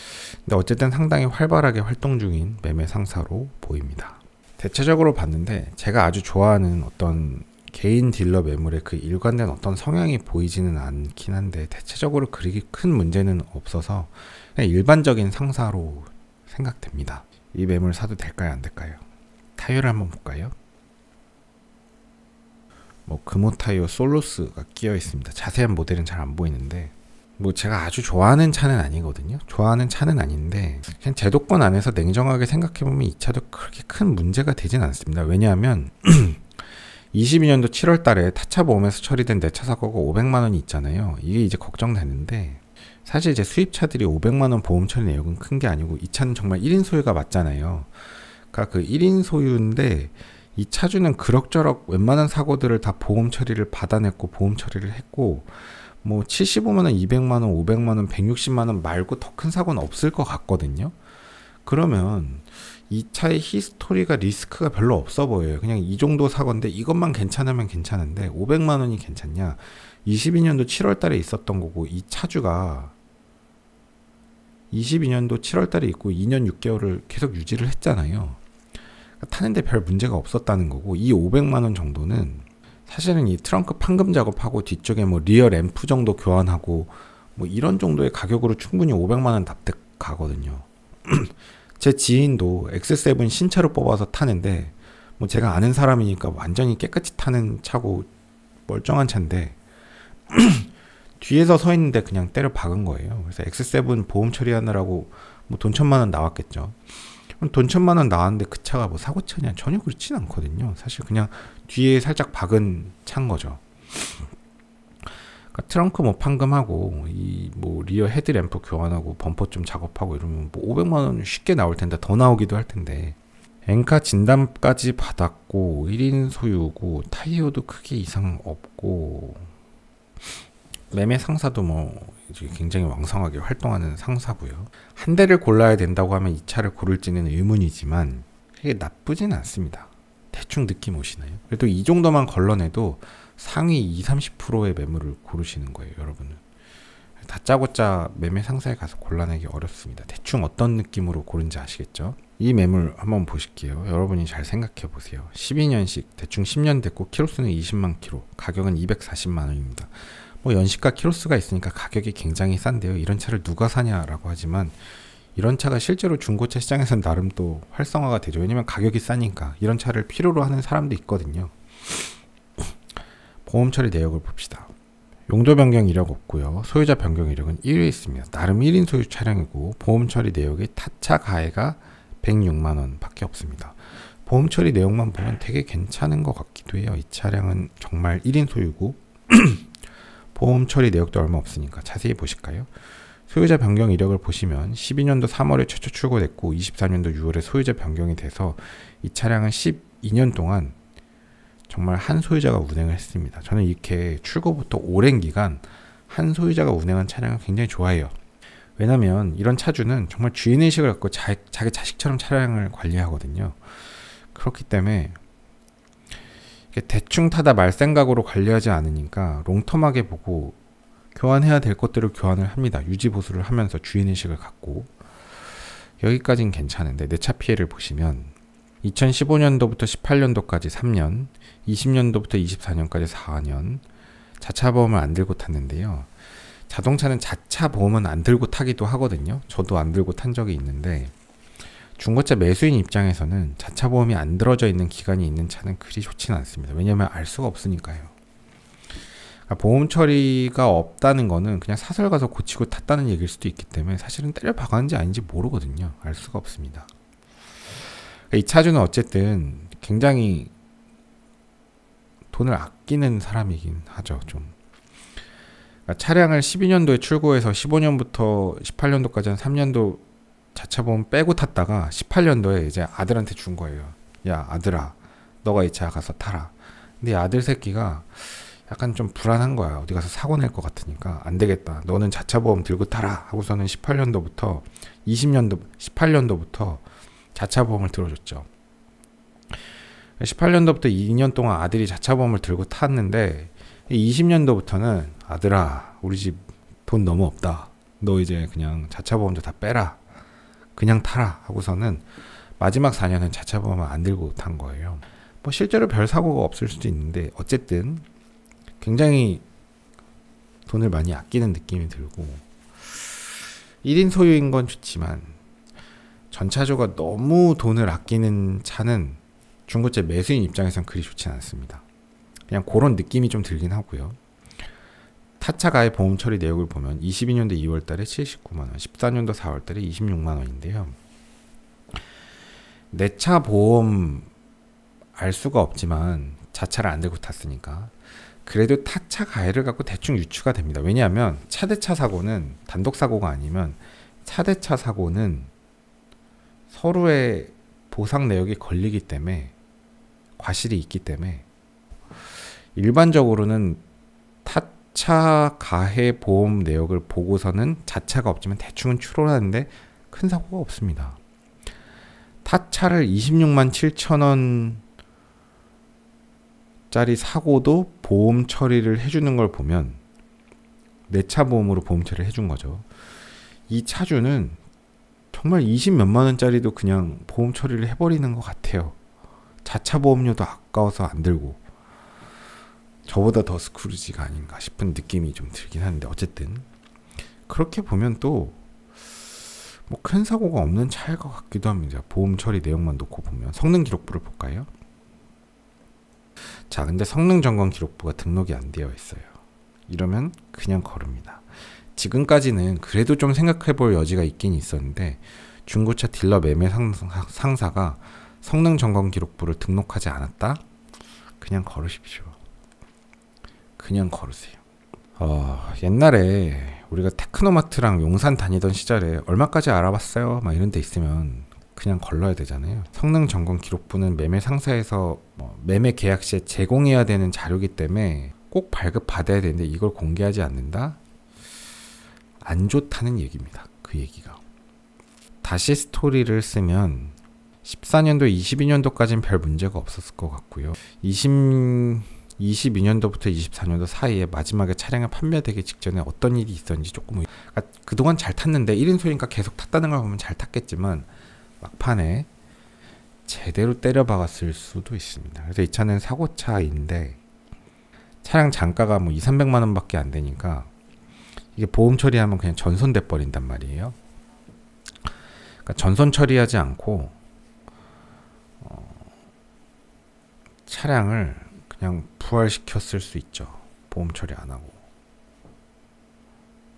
근데 어쨌든 상당히 활발하게 활동 중인 매매 상사로 보입니다. 대체적으로 봤는데 제가 아주 좋아하는 어떤 개인 딜러 매물의 그 일관된 어떤 성향이 보이지는 않긴 한데 대체적으로 그리 큰 문제는 없어서 그냥 일반적인 상사로 생각됩니다. 이 매물 사도 될까요? 안 될까요? 타이어를 한번 볼까요? 뭐 금호 타이어 솔로스가 끼어 있습니다. 자세한 모델은 잘 안 보이는데 뭐 제가 아주 좋아하는 차는 아니거든요. 좋아하는 차는 아닌데 그냥 제도권 안에서 냉정하게 생각해보면 이 차도 그렇게 큰 문제가 되진 않습니다. 왜냐하면 22년도 7월 달에 타차 보험에서 처리된 내차 사고가 500만원이 있잖아요. 이게 이제 걱정되는데 사실 제 수입차들이 500만원 보험 처리 내역은 큰 게 아니고 이 차는 정말 1인 소유가 맞잖아요. 그러니까 그 1인 소유인데 이 차주는 그럭저럭 웬만한 사고들을 다 보험 처리를 받아냈고 보험 처리를 했고 뭐 75만원, 200만원, 500만원, 160만원 말고 더 큰 사고는 없을 것 같거든요. 그러면 이 차의 히스토리가 리스크가 별로 없어 보여요. 그냥 이 정도 사고인데 이것만 괜찮으면 괜찮은데 500만원이 괜찮냐. 22년도 7월 달에 있었던 거고 이 차주가 22년도 7월 달에 있고 2년 6개월을 계속 유지를 했잖아요. 타는데 별 문제가 없었다는 거고 이 500만원 정도는 사실은 이 트렁크 판금 작업하고 뒤쪽에 뭐 리어 램프 정도 교환하고 뭐 이런 정도의 가격으로 충분히 500만원 납득 가거든요. 제 지인도 X7 신차로 뽑아서 타는데 뭐 제가 아는 사람이니까 완전히 깨끗이 타는 차고 멀쩡한 차인데 뒤에서 서 있는데 그냥 때려 박은 거예요. 그래서 X7 보험 처리하느라고 뭐 돈 1,000만원 나왔겠죠. 돈 1,000만원 나왔는데 그 차가 뭐 사고차냐? 전혀 그렇진 않거든요. 사실 그냥 뒤에 살짝 박은 차인 거죠. 그러니까 트렁크 뭐 판금하고 이 뭐 리어 헤드램프 교환하고 범퍼 좀 작업하고 이러면 뭐 500만원 쉽게 나올 텐데 더 나오기도 할 텐데 엔카 진단까지 받았고 1인 소유고 타이어도 크게 이상 없고 매매 상사도 뭐 굉장히 왕성하게 활동하는 상사고요. 한 대를 골라야 된다고 하면 이 차를 고를지는 의문이지만 이게 나쁘진 않습니다. 대충 느낌 오시나요? 그래도 이 정도만 걸러내도 상위 20-30%의 매물을 고르시는 거예요, 여러분은. 다짜고짜 매매 상사에 가서 골라내기 어렵습니다. 대충 어떤 느낌으로 고른지 아시겠죠? 이 매물 한번 보실게요. 여러분이 잘 생각해 보세요. 12년식, 대충 10년 됐고 키로수는 20만 키로, 가격은 240만 원입니다. 뭐 연식과 키로수가 있으니까 가격이 굉장히 싼데요. 이런 차를 누가 사냐라고 하지만 이런 차가 실제로 중고차 시장에서는 나름 또 활성화가 되죠. 왜냐면 가격이 싸니까 이런 차를 필요로 하는 사람도 있거든요. 보험 처리 내역을 봅시다. 용도 변경 이력 없고요. 소유자 변경 이력은 1위에 있습니다. 나름 1인 소유 차량이고 보험 처리 내역의 타차 가해가 106만 원 밖에 없습니다. 보험 처리 내용만 보면 되게 괜찮은 것 같기도 해요. 이 차량은 정말 1인 소유고 보험 처리 내역도 얼마 없으니까 자세히 보실까요? 소유자 변경 이력을 보시면 12년도 3월에 최초 출고됐고 24년도 6월에 소유자 변경이 돼서 이 차량은 12년 동안 정말 한 소유자가 운행을 했습니다. 저는 이렇게 출고부터 오랜 기간 한 소유자가 운행한 차량을 굉장히 좋아해요. 왜냐면 이런 차주는 정말 주인의식을 갖고 자기 자식처럼 차량을 관리하거든요. 그렇기 때문에 대충 타다 말 생각으로 관리하지 않으니까 롱텀하게 보고 교환해야 될 것들을 교환을 합니다. 유지 보수를 하면서 주인의식을 갖고. 여기까지는 괜찮은데 내 차 피해를 보시면 2015년도부터 18년도까지 3년, 20년도부터 24년까지 4년 자차 보험을 안 들고 탔는데요. 자동차는 자차 보험은 안 들고 타기도 하거든요. 저도 안 들고 탄 적이 있는데 중고차 매수인 입장에서는 자차 보험이 안 들어져 있는 기간이 있는 차는 그리 좋지는 않습니다. 왜냐하면 알 수가 없으니까요. 그러니까 보험 처리가 없다는 거는 그냥 사설 가서 고치고 탔다는 얘기일 수도 있기 때문에 사실은 때려 박았는지 아닌지 모르거든요. 알 수가 없습니다. 그러니까 이 차주는 어쨌든 굉장히 돈을 아끼는 사람이긴 하죠. 좀. 그러니까 차량을 12년도에 출고해서 15년부터 18년도까지 한 3년도 자차 보험 빼고 탔다가 18년도에 이제 아들한테 준 거예요. 야 아들아, 너가 이 차 가서 타라. 근데 아들 새끼가 약간 좀 불안한 거야. 어디 가서 사고 낼 것 같으니까 안 되겠다. 너는 자차 보험 들고 타라. 하고서는 18년도부터 18년도부터 자차 보험을 들어줬죠. 18년도부터 2년 동안 아들이 자차 보험을 들고 탔는데 20년도부터는 아들아, 우리 집 돈 너무 없다. 너 이제 그냥 자차 보험도 다 빼라. 그냥 타라. 하고서는 마지막 4년은 자차 보험을 안 들고 탄 거예요. 뭐 실제로 별 사고가 없을 수도 있는데 어쨌든 굉장히 돈을 많이 아끼는 느낌이 들고 1인 소유인 건 좋지만 전차주가 너무 돈을 아끼는 차는 중고차 매수인 입장에선 그리 좋지 않습니다. 그냥 그런 느낌이 좀 들긴 하고요. 타차 가해 보험 처리 내역을 보면 22년도 2월 달에 79만원, 14년도 4월 달에 26만원인데요. 내 차 보험 알 수가 없지만 자차를 안 들고 탔으니까 그래도 타차 가해를 갖고 대충 유추가 됩니다. 왜냐하면 차대차 사고는 단독 사고가 아니면 차대차 사고는 서로의 보상 내역이 걸리기 때문에 과실이 있기 때문에 일반적으로는 타차 가해 보험 내역을 보고서는 자차가 없지만 대충은 추론하는데 큰 사고가 없습니다. 타차를 26만 7천원 짜리 사고도 보험 처리를 해주는 걸 보면 내 차 보험으로 보험 처리를 해준 거죠. 이 차주는 정말 20 몇만 원짜리도 그냥 보험 처리를 해버리는 것 같아요. 자차 보험료도 아까워서 안 들고 저보다 더 스크루지가 아닌가 싶은 느낌이 좀 들긴 하는데 어쨌든 그렇게 보면 또 뭐 큰 사고가 없는 차일 것 같기도 합니다. 보험 처리 내용만 놓고 보면 성능 기록부를 볼까요? 자, 근데 성능 점검 기록부가 등록이 안 되어 있어요. 이러면 그냥 거릅니다. 지금까지는 그래도 좀 생각해 볼 여지가 있긴 있었는데 중고차 딜러 매매 상사가 성능 점검 기록부를 등록하지 않았다? 그냥 걸으십시오. 그냥 걸으세요. 옛날에 우리가 테크노마트랑 용산 다니던 시절에 얼마까지 알아봤어요? 막 이런 데 있으면 그냥 걸러야 되잖아요. 성능 점검 기록부는 매매 상사에서 매매 계약 시에 제공해야 되는 자료이기 때문에 꼭 발급 받아야 되는데 이걸 공개하지 않는다? 안 좋다는 얘기입니다. 그 얘기가. 다시 스토리를 쓰면 14년도, 22년도까지는 별 문제가 없었을 것 같고요. 22년도부터 24년도 사이에 마지막에 차량이 판매되기 직전에 어떤 일이 있었는지 조금 그러니까 그동안 잘 탔는데 1인 소유니까 계속 탔다는 걸 보면 잘 탔겠지만 막판에 제대로 때려 박았을 수도 있습니다. 그래서 이 차는 사고차인데 차량 단가가 뭐 200~300만 원밖에 안 되니까 이게 보험 처리하면 그냥 전손돼 버린단 말이에요. 그러니까 전손 처리하지 않고 차량을 그냥 부활시켰을 수 있죠. 보험 처리 안 하고.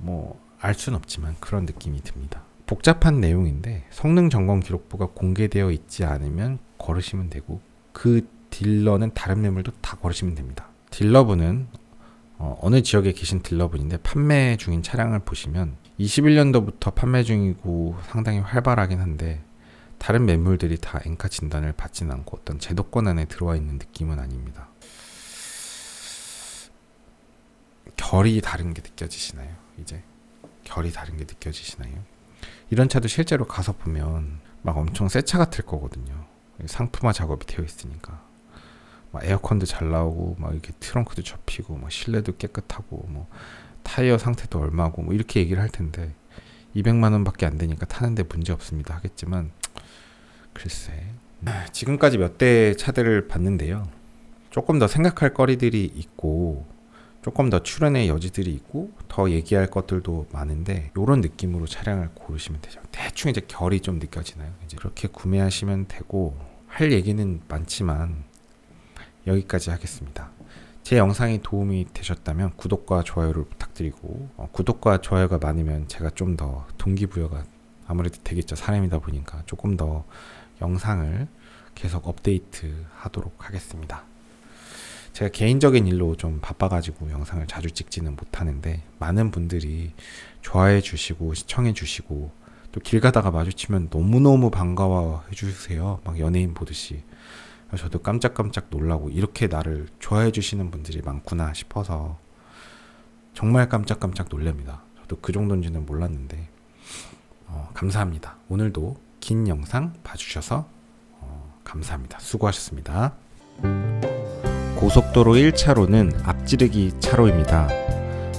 뭐 알 수는 없지만 그런 느낌이 듭니다. 복잡한 내용인데 성능 점검 기록부가 공개되어 있지 않으면 걸으시면 되고, 그 딜러는 다른 매물도 다 걸으시면 됩니다. 딜러분은 어느 지역에 계신 딜러분인데 판매 중인 차량을 보시면 21년도부터 판매 중이고 상당히 활발하긴 한데 다른 매물들이 다 엔카 진단을 받지는 않고 어떤 제도권 안에 들어와 있는 느낌은 아닙니다. 결이 다른 게 느껴지시나요? 이제 결이 다른 게 느껴지시나요? 이런 차도 실제로 가서 보면 막 엄청 새 차 같을 거거든요. 상품화 작업이 되어 있으니까 막 에어컨도 잘 나오고 막 이렇게 트렁크도 접히고 막 실내도 깨끗하고 뭐 타이어 상태도 얼마고 뭐 이렇게 얘기를 할 텐데 200만 원밖에 안 되니까 타는데 문제 없습니다 하겠지만, 글쎄, 지금까지 몇 대 차들을 봤는데요. 조금 더 생각할 거리들이 있고 조금 더 출연의 여지들이 있고 더 얘기할 것들도 많은데 이런 느낌으로 차량을 고르시면 되죠. 대충 이제 결이 좀 느껴지나요? 이제 그렇게 구매하시면 되고, 할 얘기는 많지만 여기까지 하겠습니다. 제 영상이 도움이 되셨다면 구독과 좋아요를 부탁드리고, 구독과 좋아요가 많으면 제가 좀 더 동기부여가 아무래도 되겠죠. 사람이다 보니까 조금 더 영상을 계속 업데이트 하도록 하겠습니다. 제가 개인적인 일로 좀 바빠가지고 영상을 자주 찍지는 못하는데 많은 분들이 좋아해 주시고 시청해 주시고 또 길 가다가 마주치면 너무너무 반가워해 주세요. 막 연예인 보듯이. 저도 깜짝깜짝 놀라고 이렇게 나를 좋아해 주시는 분들이 많구나 싶어서 정말 깜짝깜짝 놀랍니다. 저도 그 정도인지는 몰랐는데 감사합니다. 오늘도 긴 영상 봐주셔서 감사합니다. 수고하셨습니다. 고속도로 1차로는 앞지르기 차로입니다.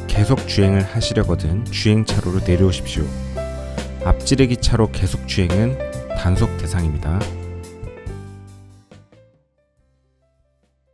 계속 주행을 하시려거든 주행차로로 내려오십시오. 앞지르기 차로 계속 주행은 단속 대상입니다.